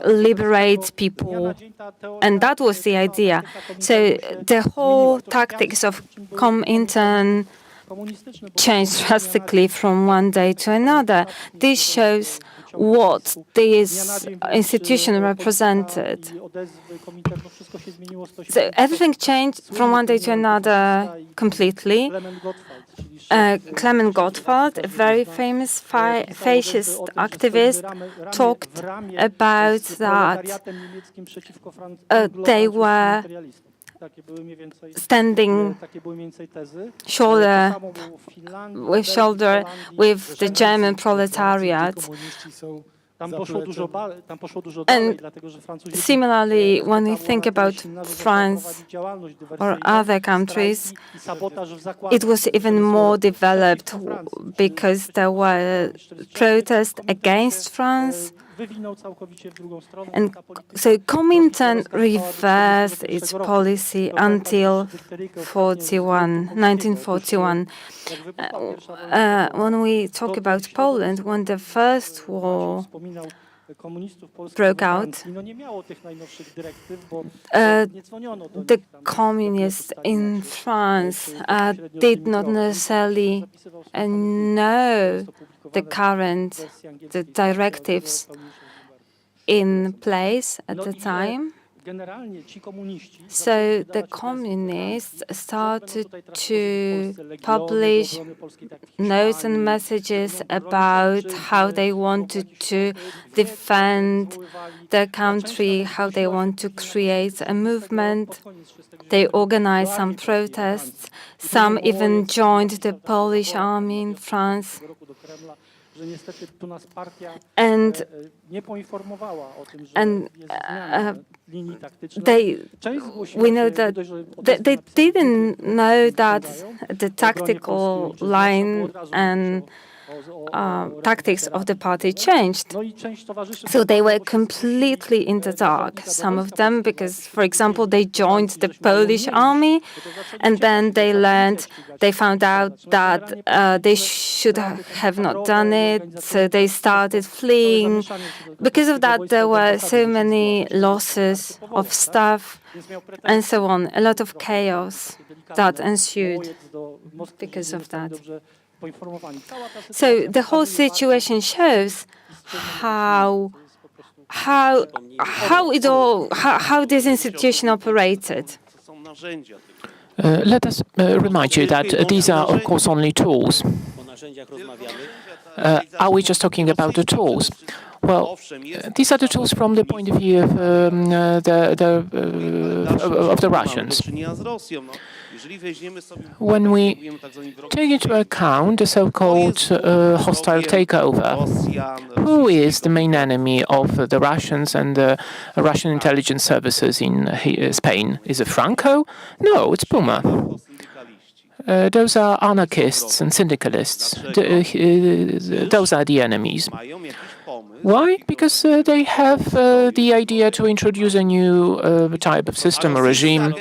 liberate people, and that was the idea. So the whole tactics of Comintern changed drastically from one day to another. This shows what this institution represented. So everything changed from one day to another completely. Clement Gottwald, a very famous fascist activist, talked about that they were standing shoulder with shoulder with the German proletariat. And similarly, when we think about France or other countries, it was even more developed because there were protests against France. And so Comintern reversed its policy until 1941. When we talk about Poland, when the First komunistów polskich broke we out, Francji, no nie miało tych najnowszych dyrektyw, bo nie dzwoniono do the nich tam, communists in czy France bezpośrednio z did nimi not prowadzić. necessarily Zapisywał sobie samych know jest to the publikowane current, w wersji the angielskiej, directives która pełniejsza niż in place at No the i, time. generalnie ci komuniści So zaczęli the wydawać communists obrazki, started będą tutaj to traktować w Polsce legiony do publish obrony polskiej, tak jak w notes and Hiszpanii, messages że będą bronić about ojczyzny, how they będą wanted jakiś to wiek defend zwoływali. their Ta część country, nawet how they zgłosiła want to efektywnie na koniec create a 19 movement. pod koniec 1939 They do organized some armii polskiej we protests. Francji. I Some później even Wołojew joined napisał the taki Polish raport army in France. tego roku do Kremla, że niestety tu nas partia And nie poinformowała o tym, że and, jest zmiana linii taktycznej. they, Część zgłosiła we się, know that nie dość, że od they, razu they napisali didn't druki, które know that ściągają, the o obronie tactical polskiej ojczyzny, trzeba line było od razu and mówić o tactics of the party rekuperacji. changed. No i część towarzyszy So they were bo się zgłosili, completely in the dark. zawodnika do Some of wojska them, polskiego, because, jak for example, they przyjechali do joined Francji, the żeśmy mają Polish nie iść, army, bo to zaczęli and uciekać, then bo they trzeba learned, policję ścigać, they trzeba found out ścigać. No, that generalnie they polskie should sprawy, takie have not kabrowe done i it. So organizacyjne they przez to started całe fleeing. zamieszanie się do Because of that, wojska there i were blokady so rzeczywistej many była losses powołać, of tak? staff Więc miał and pretensje so on. A lot of trochę chaos takie delikatne. that ensued Wołojec do Moskwy because nie of zostali that. dobrze poinformowani. Cała ta So sytuacja the whole pokazuje bardzo situation shows how to jest po prostu how this institution operated. To są narzędzia tego. Let us remind you that these are, of course, only tools. O narzędziach rozmawiamy. Are we just talking about the tools? Well, these are the tools from the point of view of the Russians. When we take into account the so-called hostile takeover, who is the main enemy of the Russians and the Russian intelligence services in Spain? Is it Franco? No, it's Puma. Those are anarchists and syndicalists. Those are the enemies. Why? Because they have the idea to introduce a new type of system or regime.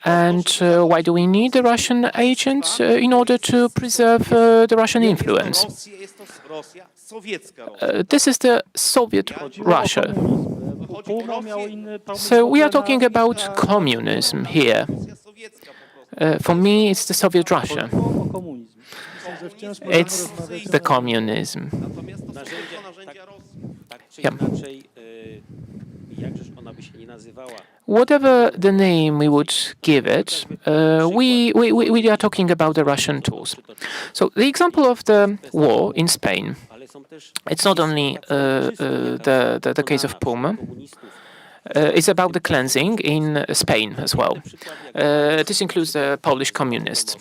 And why do we need the Russian agents? In order to preserve the Russian influence. This is the Soviet Russia. So we are talking about communism here. For me, it's the Soviet Russia. It's the communism. Yeah. Whatever the name we would give it, we are talking about the Russian tools. So the example of the war in Spain, it's not only the case of Puma. It's about the cleansing in Spain as well. This includes the Polish communists.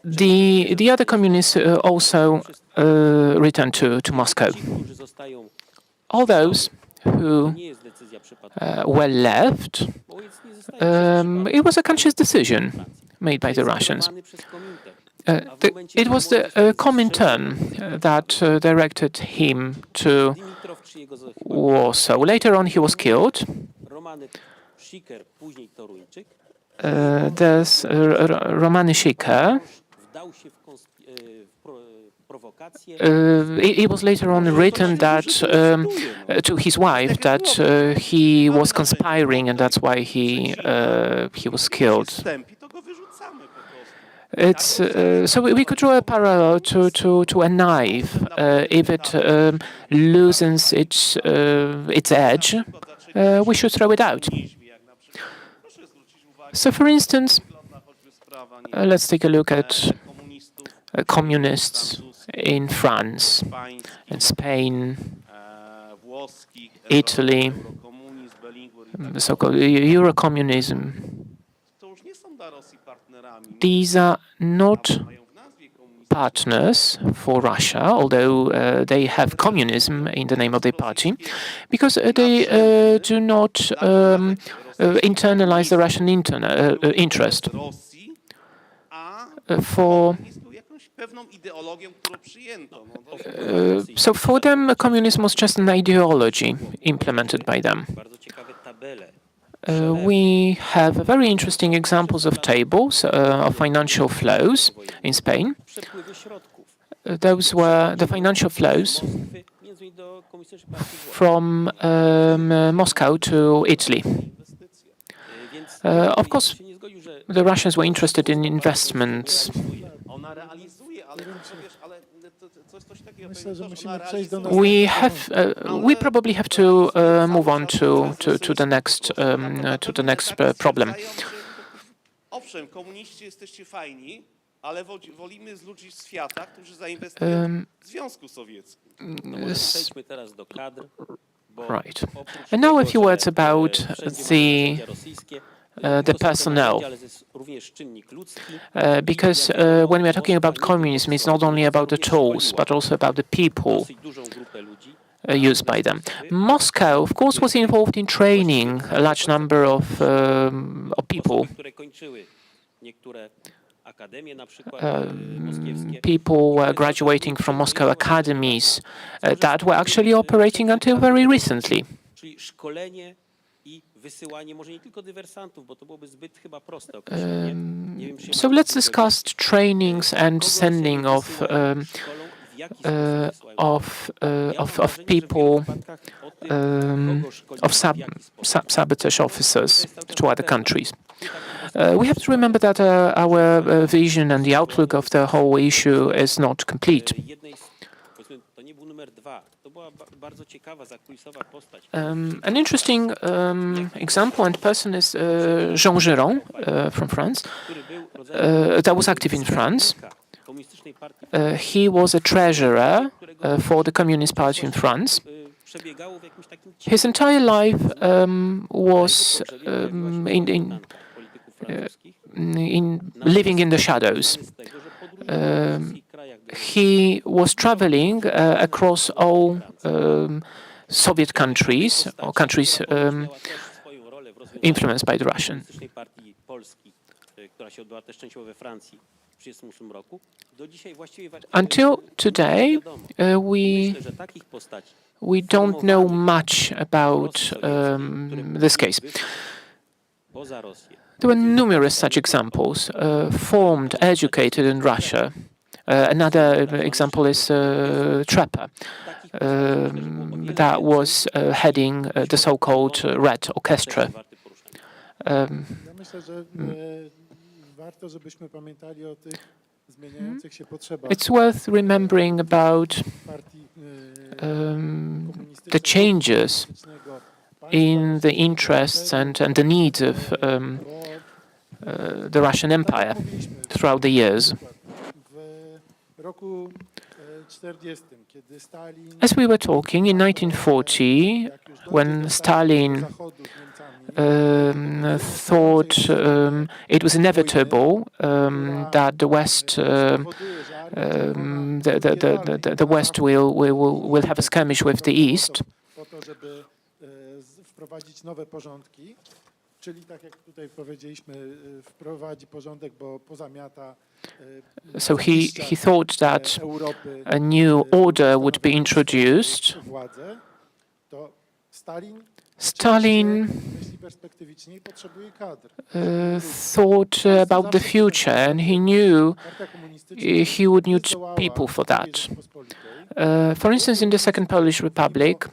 The other communists also returned to Moscow. All those who were left, it was a conscious decision made by the Russians. It was the Comintern that directed him to Warsaw. Later on, he was killed. There's Romany Siker. It was later on written that to his wife that he was conspiring, and that's why he was killed. It's so we could draw a parallel to a knife. If it loosens its edge, we should throw it out. So, for instance, let's take a look at communists in France, in Spain, Italy, so-called Eurocommunism. These are not partners for Russia, although they have communism in the name of their party, because they do not internalize the Russian interest. So for them, communism was just an ideology implemented by them. We have very interesting examples of tables of financial flows in Spain. those were the financial flows from Moscow to Italy. Of course, the Russians were interested in investments. Ona realizuje, ale wiesz, ale to jest coś takiego. Myślę, że musimy przejść do We probably have to move on to the next problem. Owszem, komuniści jesteście fajni, ale wolimy z ludzi z świata, którzy zainwestują w Związku Sowieckim. Przejdźmy teraz do kadr. Right. And now a few words about the personnel, because when we are talking about communism, it's not only about the tools, but also about the people used by them. Moscow, of course, was involved in training a large number of people. People were graduating from Moscow academies that were actually operating until very recently. So let's discuss trainings and sending of people, of sabotage officers to other countries. We have to remember that our vision and the outlook of the whole issue is not complete. An interesting example and person is Jean Giron from France, that was active in France. He was a treasurer for the Communist Party in France. His entire life was in living in the shadows. He was traveling across all Soviet countries, or countries influenced by the Russians. Until today, we don't know much about this case. There were numerous such examples, formed, educated in Russia. Another example is Trapper, that was heading the so-called Red Orchestra. It's worth remembering about the changes in the interests and the needs of the Russian Empire throughout the years. As we were talking, in 1940, when Stalin thought it was inevitable that the West, the West will have a skirmish with the East. So he thought that a new order would be introduced. Stalin thought about the future, and he knew he would need people for that. For instance, in the Second Polish Republic,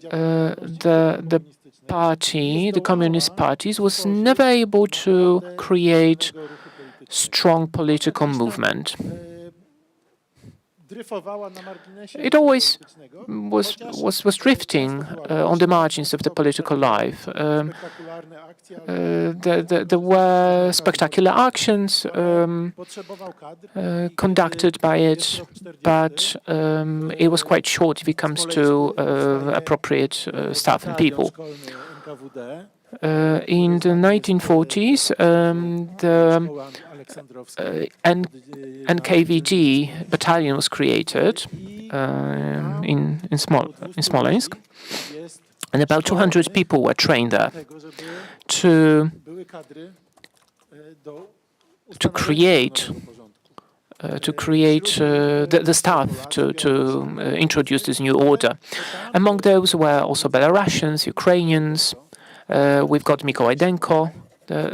the party, the Communist parties, was never able to create strong political movement. It always was drifting on the margins of the political life. There were spectacular actions conducted by it, but it was quite short if it comes to appropriate staff and people. In the 1940s, the NKVD battalion was created in Smolensk, and about 200 people were trained there to create the staff to introduce this new order. Among those were also Belarusians, Ukrainians. We've got Mikołaj Denko, the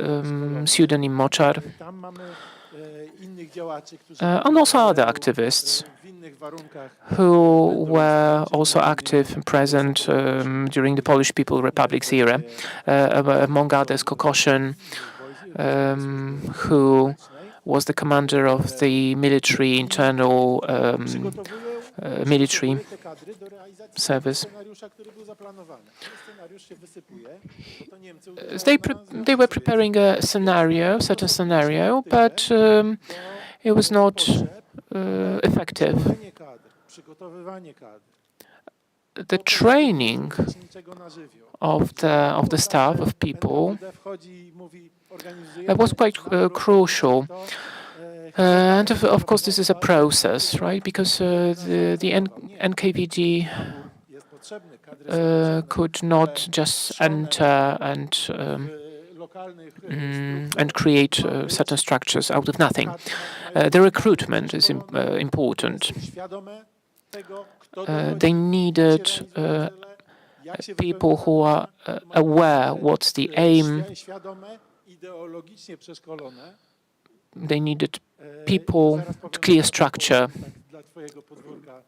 pseudonym Moczar, Tam mamy innych działaczy, którzy and also other activists w innych warunkach who were also active and present during the Polish People Republic's era, among others Kokoshin, who was the commander of the military internal military te kadry do realizacji service. scenariusza, który był zaplanowany. Ten scenariusz się wysypuje, bo to Niemcy They were preparing a scenario, certain scenario, but it was not effective. Przygotowywanie kadr, The training niczego na żywioł. of the staff, of people, Wchodzi i mówi, organizujemy that was quite crucial. And of course, this is a process, right? Because the NKVD jest potrzebny, kadry could not just enter lokalnych and create certain structures out of nothing. The recruitment is important. świadome tego, kto They needed people who are aware what's the aim. świadome, ideologicznie przeszkolone. They needed people, clear structure. Dla twojego podwórka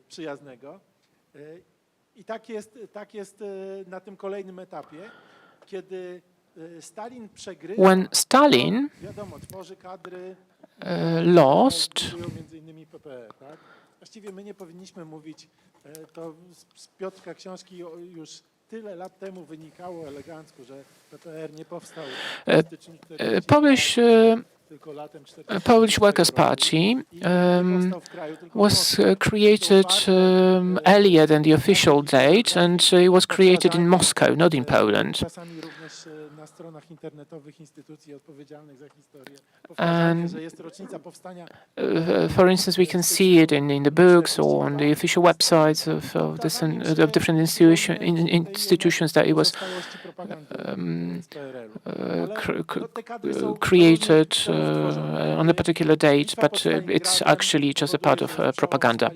przyjaznego. I tak jest na tym kolejnym etapie, kiedy Stalin przegrywa. When Stalin Wiadomo, tworzy kadry, lost, między innymi PPR, tak? Właściwie my nie powinniśmy mówić, to z Piotrka książki już tyle lat temu wynikało elegancko, że PPR nie powstał w styczniu 1940, tylko latem 1940. Polish Workers' Party was created earlier than the official date, and it was created in Moscow, not in Poland. Czasami również na stronach internetowych instytucji odpowiedzialnych za historię And że jest rocznica powstania. For instance, we can see it in the books or on the official websites of different institutions that it was created on a particular date, but it's actually just a part of propaganda.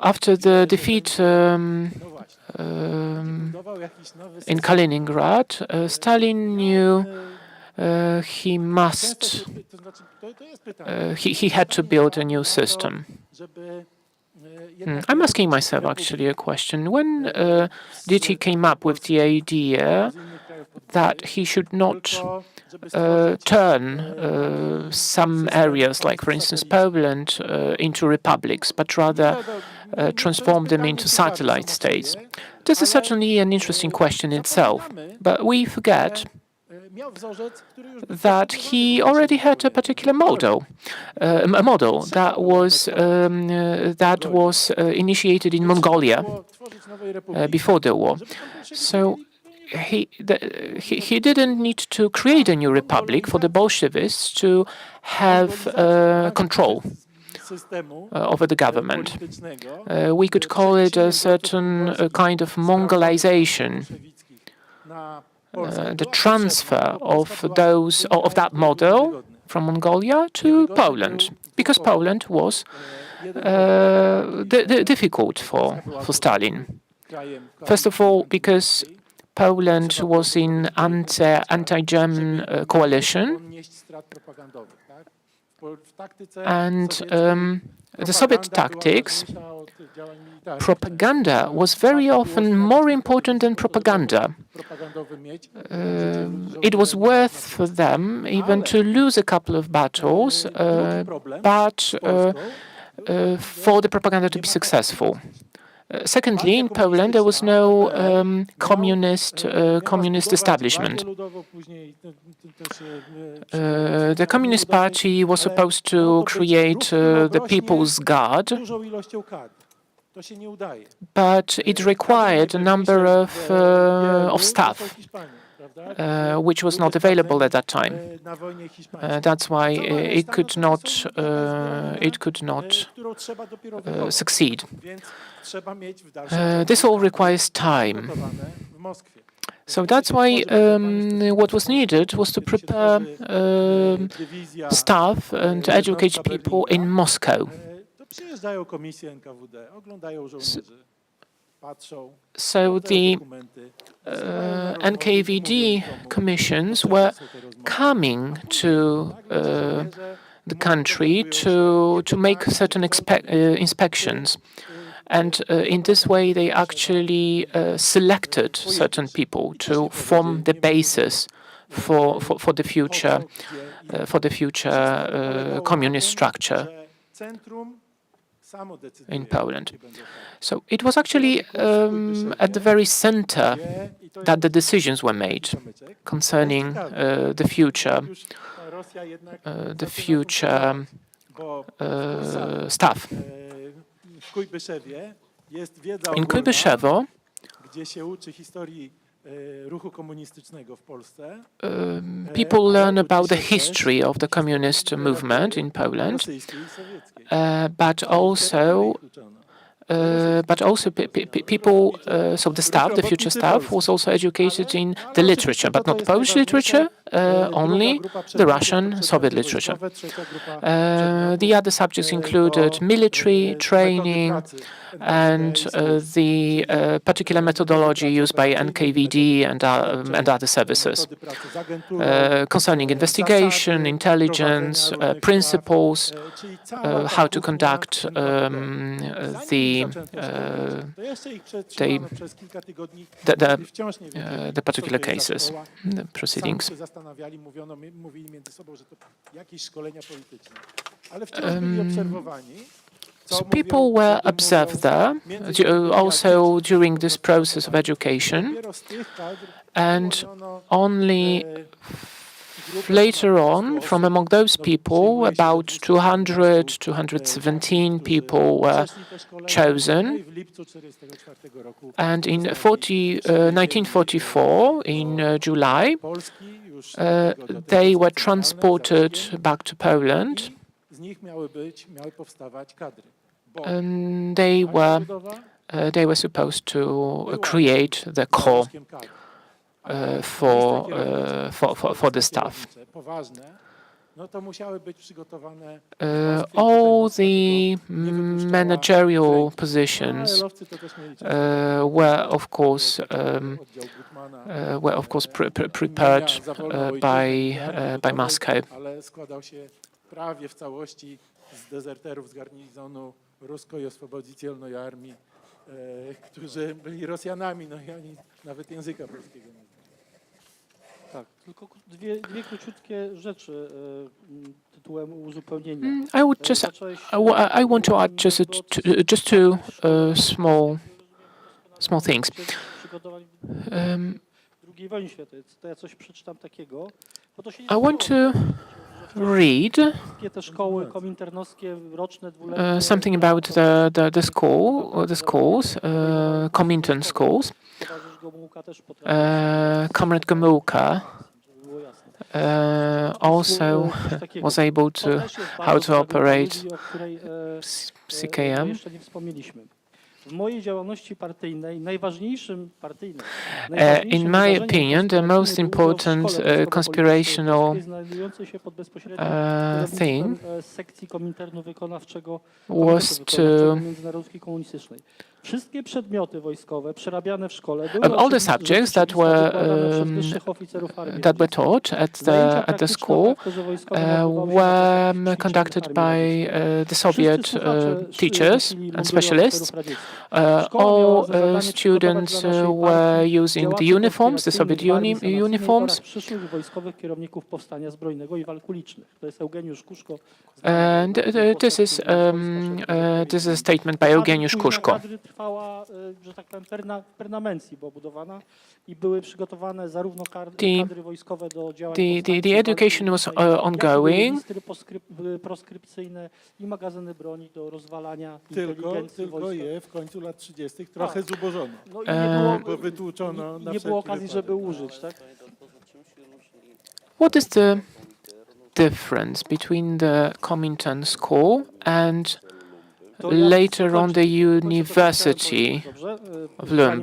After the defeat in Kaliningrad, Stalin knew he had to build a new system. I'm asking myself actually a question. When did he came up with the idea that he should not turn some areas, like for instance Poland, into republics, but rather transform them into satellite states? This is certainly an interesting question itself, but we forget that he already had a particular model, a model that was initiated in Mongolia before the war. So he didn't need to create a new republic for the Bolsheviks to have control over the government. We could call it a certain kind of Mongolization, the transfer of that model from Mongolia to Poland, because Poland was difficult for Stalin. First of all, because Poland was in anti-German coalition, and the Soviet tactics, propaganda was very often more important than propaganda. It was worth for them even to lose a couple of battles, but for the propaganda to be successful. Secondly, in Poland, there was no communist establishment. The Communist Party was supposed to create the People's Guard, but it required a number of staff, which was not available at that time. That's why it could not succeed. This all requires time. So that's why what was needed was to prepare staff and educate people in Moscow. patrzą, So sprawdzają the dokumenty, wysyłają na rozmowy, NKVD mówią komu, commissions potrzebne were są te rozmowy. coming to Nagle się okazuje, że the umowy country dogadują się to nie make tak, certain jak chcą, inspections. And in this way, they actually selected certain people to form the basis for the future communist structure in Poland. So it was actually at the very center that the decisions were made concerning the future stuff. In Kujbyszewo, gdzie się uczy historii ruchu komunistycznego w Polsce. People learn about the history of the communist movement in Poland, but also people, so the staff, the future staff, was also educated in the literature, but not Polish literature, only the Russian, Soviet literature. The other subjects included military training and the particular methodology used by NKVD and other services concerning investigation, intelligence, principles, how to conduct the particular cases, the proceedings. So people were observed there also during this process of education, and only later on, from among those people, about 200, 217 people were chosen. And in 1944, in July, they were transported back to Poland. And they were supposed to create the core for the staff. All the managerial positions were of course prepared by Moscow. Prawie w całości z dezerterów z garnizonu rusko-oswobodzicielnej armii, którzy byli Rosjanami, no i oni nawet języka polskiego nie znali. Tak, tylko dwie króciutkie rzeczy tytułem uzupełnienia. I want to add just two small things. II wojny światowej, to ja coś przeczytam takiego. I want to read something about the schools, Comintern schools. Comrade Gomułka also was able to how to operate CKM. In my opinion, the most important conspirational thing was to all the subjects that were taught at the school were conducted by the Soviet teachers and specialists. All students were using the uniforms, the Soviet uniforms. And this is a statement by Eugeniusz Kuszko. The education was ongoing. Tylko je w końcu lat 30. trochę zubożono, bo wytłuczono na nie było okazji, żeby użyć, tak? What is the difference between the Comintern school and later on the University of Lumb?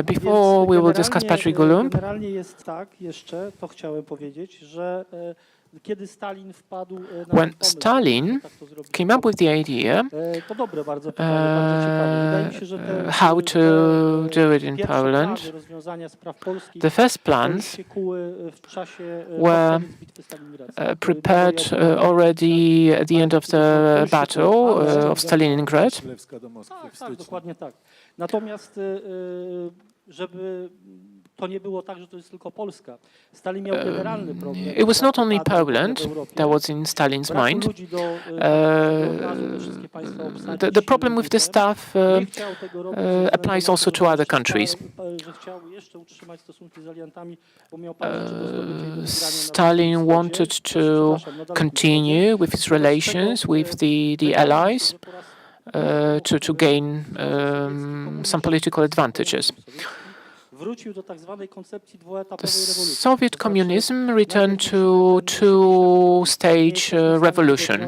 Before we will discuss Patrick Lumb, generalnie jest tak jeszcze, to chciałem powiedzieć, że kiedy Stalin wpadł na When ten pomysł, Stalin że tak to zrobić came up with the w idea Polsce. To dobre bardzo pytanie, bardzo ciekawe. Wydaje mi się, że how to do it in pierwsze Poland, plany rozwiązania spraw polskich the first to już plans się kuły w czasie were pod koniec bitwy stalingradzkiej. prepared already at the end of the battle of Stalingrad. Tak, dokładnie tak. Natomiast żeby to nie było tak, że to jest tylko Polska. Stalin miał generalny problem. It was not only braku kadr Poland w Europie, that was in Stalin's braku mind. ludzi do te wszystkie państwa obsadzić The problem with the ludźmi. staff Nie chciał tego robić ze względu applies na also to, to że other countries. że chciał jeszcze utrzymać stosunki z aliantami, bo miał parę rzeczy do zdobycia i do wygrania na Stalin Bliskim wanted Wschodzie. to Przepraszam, na Dalekim continue with his Wschodzie. relations with the Wydaje mi się, allies że po raz to gain some political advantages. wrócił do tak zwanej koncepcji The dwuetapowej rewolucji. Soviet To znaczy, communism returned to two-stage revolution,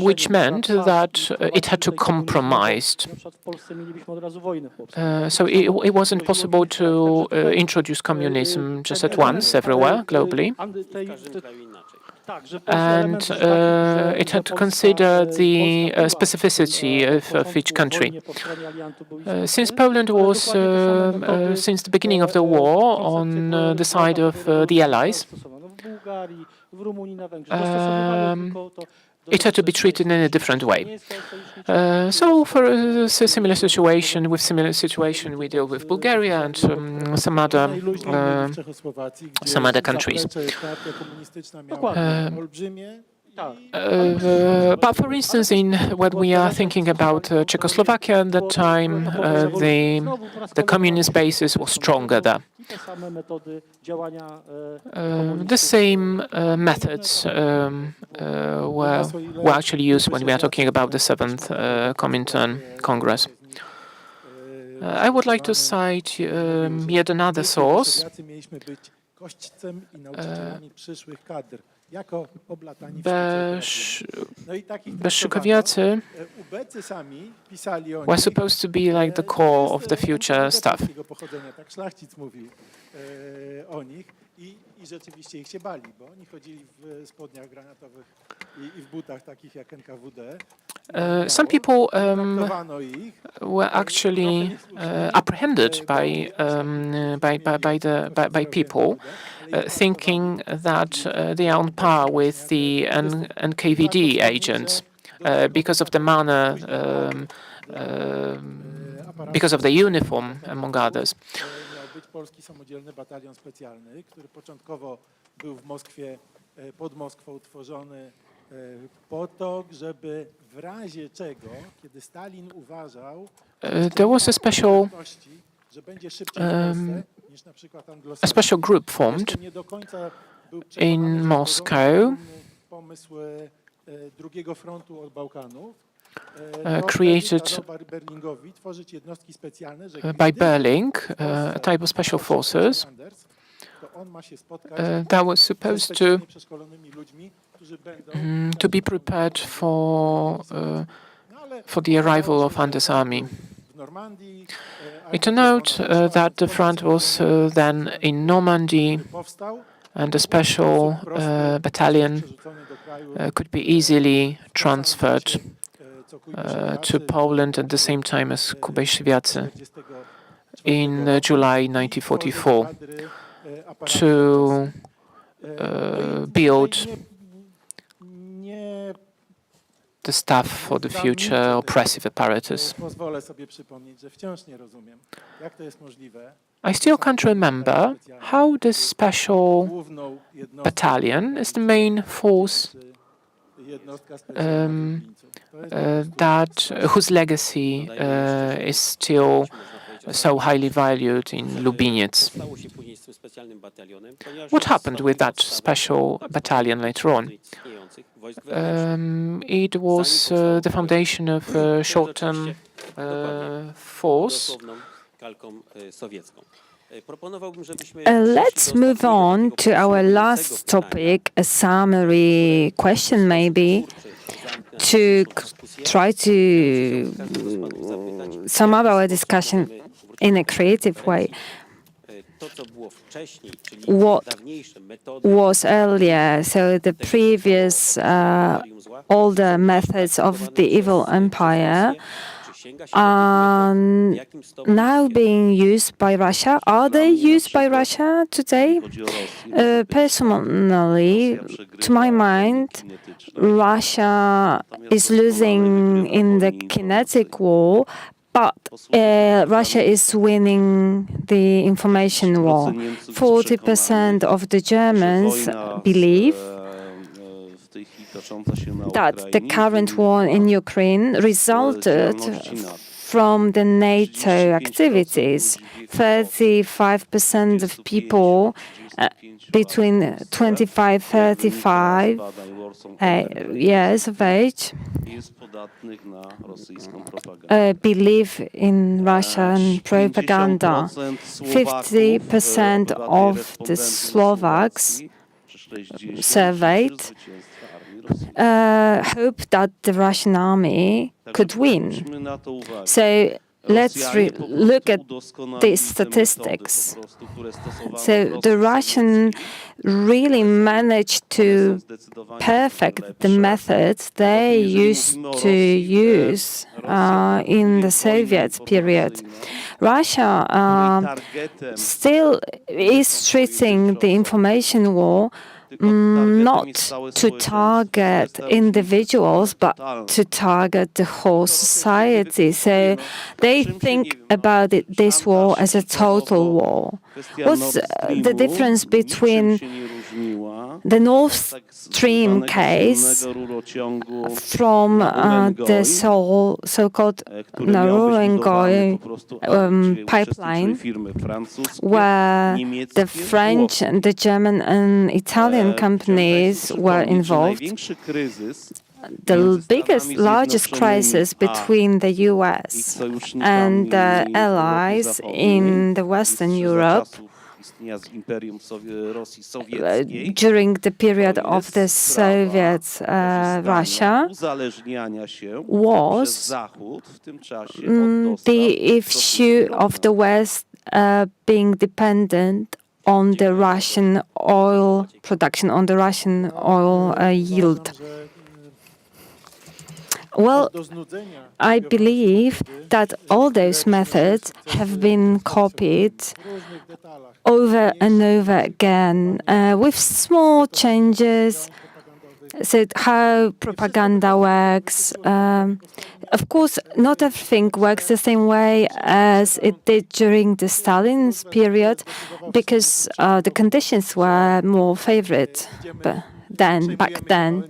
which meant that it had to compromise. Na przykład w Polsce mielibyśmy od razu wojnę chłopską. So it wasn't possible to introduce communism just at once everywhere globally. Tak, że And it had to consider the specificity of each country. Since Poland was, since the beginning of the war, on the side of the Allies, it had to be treated in a different way. So for a similar situation, we deal with Bulgaria and some other countries. But for instance, when we are thinking about Czechoslovakia at that time, the communist basis was stronger there. The same methods were actually used when we are talking about the Seventh Comintern Congress. I would like to cite yet another source. Beszczykowiacy were supposed to be like the core of the future stuff. I rzeczywiście ich się bali, bo oni chodzili w spodniach granatowych i w butach takich jak NKWD. Some people were actually apprehended by people thinking that they are on par with the NKVD agents because of the manner, because of the uniform, among others. Być polski samodzielny batalion specjalny, który początkowo był w Moskwie, pod Moskwą utworzony po to, żeby w razie czego, kiedy Stalin uważał, there was a special a special group formed in Moscow, drugiego frontu od Bałkanów, created by Berling, a type of special forces that was supposed to be prepared for the arrival of Anders' army. To note that the front was then in Normandy, and a special battalion could be easily transferred to Poland at the same time as Kubejszywiacy in July 1944 to build the staff for the future oppressive apparatus. I still can't remember how this special battalion is the main force whose legacy is still so highly valued in Lubliniec. What happened with that special battalion later on? It was the foundation of a short-term force. Let's move on to our last topic, a summary question maybe, to try to sum up our discussion in a creative way. what was earlier, so the previous older methods of the evil empire are now being used by Russia. Are they used by Russia today? Personally, to my mind, Russia is losing in the kinetic war, but Russia is winning the information war. 40% of the Germans believe that the current war in Ukraine resulted from the NATO activities. 35% of people between 35 years of age believe in Russian propaganda. 50% of the Slovaks surveyed hope that the Russian army could win. So let's look at these statistics. So the Russians really managed to perfect the methods they used to use in the Soviet period. Russia still is treating the information war not to target individuals, but to target the whole society. So they think about this war as a total war. What's the difference between the Nord Stream case from the so-called Narodów pipeline, where the French and the German and Italian companies were involved? The largest crisis between the US and the allies in the Western Europe during the period of the Soviet Russia was the issue of the West being dependent on the Russian oil production, on the Russian oil yield. Well, I believe that all those methods have been copied over and over again with small changes. So how propaganda works. Of course, not everything works the same way as it did during the Stalin's period, because the conditions were more favorable back then.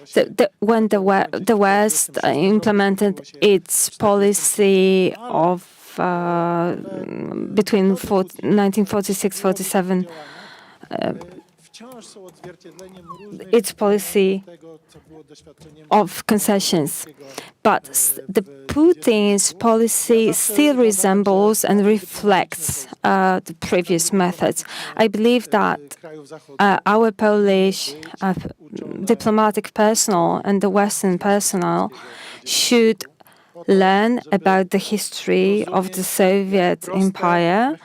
So when the West implemented its policy of between 1946-47, its policy of concessions. But the Putin's policy still resembles and reflects the previous methods. I believe that our Polish diplomatic personnel and the Western personnel should learn about the history of the Soviet Empire,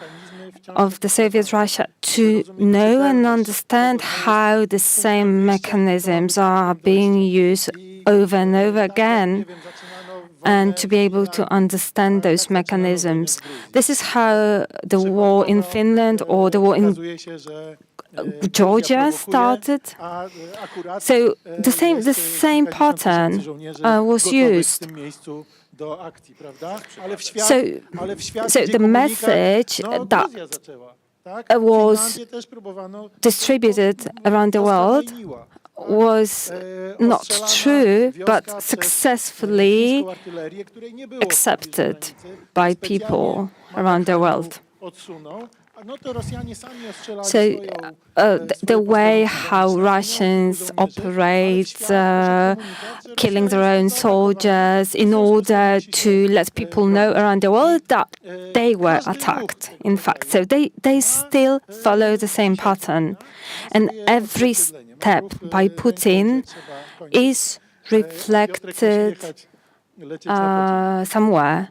of the Soviet Russia, to know and understand how the same mechanisms are being used over and over again, and to be able to understand those mechanisms. This is how the war in Finland or the war in Georgia started. So the same pattern was used. So the message that was distributed around the world was not true, but successfully accepted by people around the world. So the way how Russians operate, killing their own soldiers in order to let people know around the world that they were attacked, in fact. So they still follow the same pattern. And every step by Putin is reflected somewhere.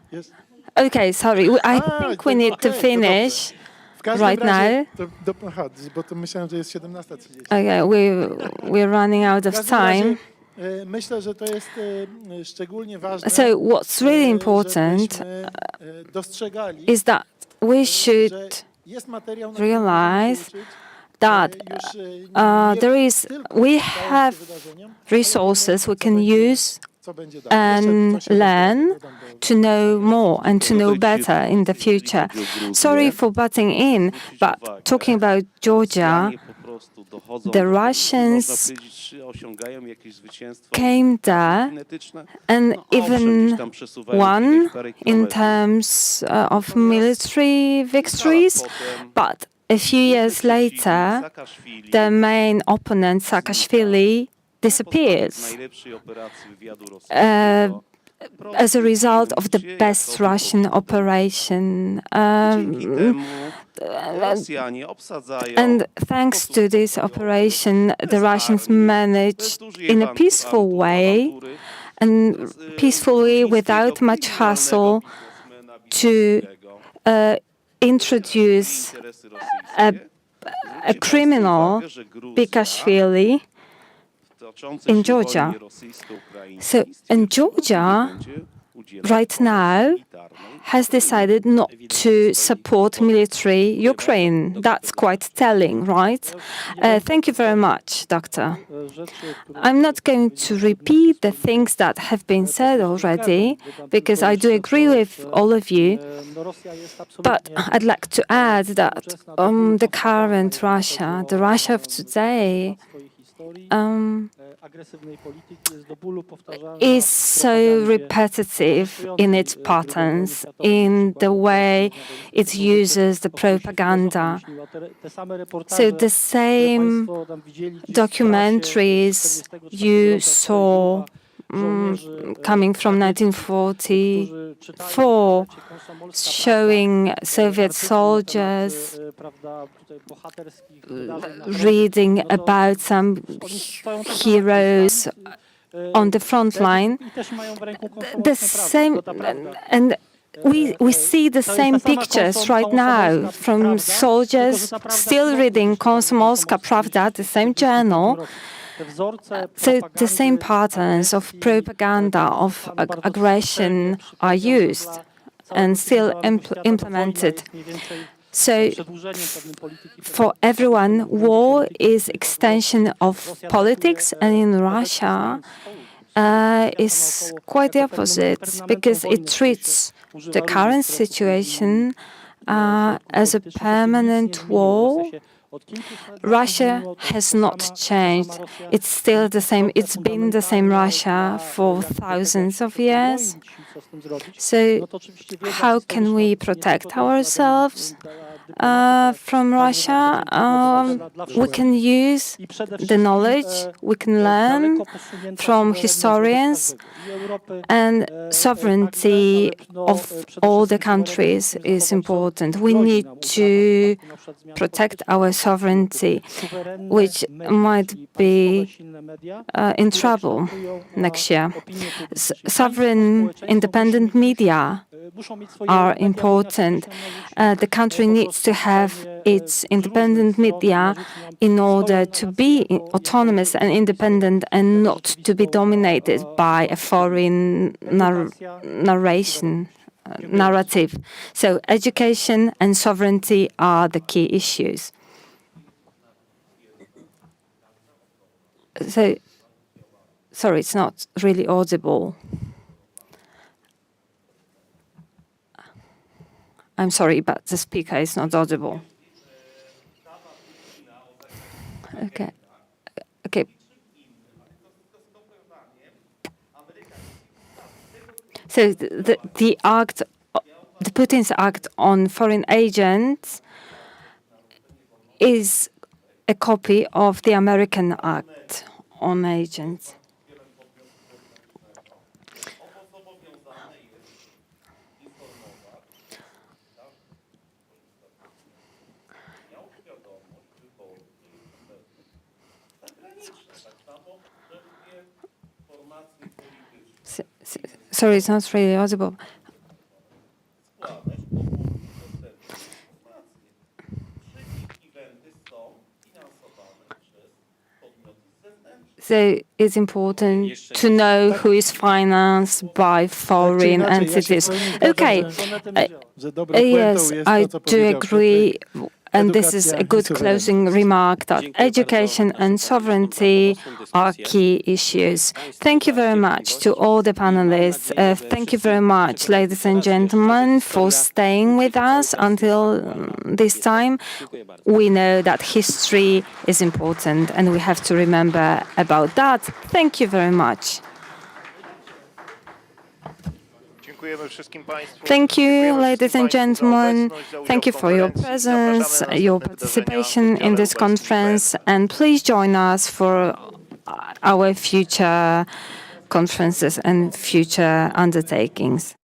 Okay, sorry. I think we need to finish W każdym right razie, now. aha, bo to myślałem, że jest 17:30. Okay, we're running out W of każdym razie, time. myślę, że to jest szczególnie ważne, So what's really important żebyśmy dostrzegali, is that we że should jest materiał, na którym realize możemy się uczyć, that już nie there is, tylko we przyglądając have się wydarzeniom, ale resources we wiedząc, can use co będzie dalej. and Jeszcze coś learn dodam do- to know more and to know better in the future. Sorry for butting in, but talking about Georgia, the Russians came there and even won in terms of military victories, but a few years later, the main opponent, Saakashvili, disappears as a result of the best Russian operation. And thanks to this operation, the Russians managed in a peaceful way and peacefully, without much hassle, to introduce a criminal, Saakashvili, in Georgia. So, in Georgia, right now, has decided not to support military Ukraine. That's quite telling, right? Thank you very much, Doctor. I'm not going to repeat the things that have been said already, because I do agree with all of you. But I'd like to add that the current Russia, the Russia of today, is so repetitive in its patterns, in the way it uses the propaganda. So the same documentaries you saw coming from 1944, showing Soviet soldiers reading about some heroes on the front line. The same, and we see the same pictures right now from soldiers still reading Komsomolska Pravda, the same journal. So the same patterns of propaganda, of aggression are used and still implemented. So for everyone, war is extension of politics, and in Russia is quite the opposite, because it treats the current situation as a permanent war. Russia has not changed. It's still the same. It's been the same Russia for thousands of years. So how can we protect ourselves from Russia? We can use the knowledge we can learn from historians, and sovereignty of all the countries is important. We need to protect our sovereignty, which might be in trouble next year. Sovereign independent media are important. The country needs to have its independent media in order to be autonomous and independent and not to be dominated by a foreign narrative. So education and sovereignty are the key issues. So, sorry, it's not really audible. I'm sorry, but the speaker is not audible. Okay. Okay. So the act, the Putin's act on foreign agents is a copy of the American act on agents. Sorry, it's not really audible. badać ogólnie dostępne informacje. Czy ich eventy są finansowane przez podmioty zewnętrzne? So it's important to know who is financed by foreign entities. Okay, że dobrą puentą yes, jest I to, co do powiedział agree. And this is a edukacja i good suwerenność. closing remark that education and sovereignty are key issues. Thank you very much to all the panelists. Thank you very much, ladies and gentlemen, for staying with us until this time. We know that history is important and we have to remember about that. Thank you very much. Thank you, ladies and gentlemen. Thank you for your presence, your participation in this conference, and please join us for our future conferences and future undertakings.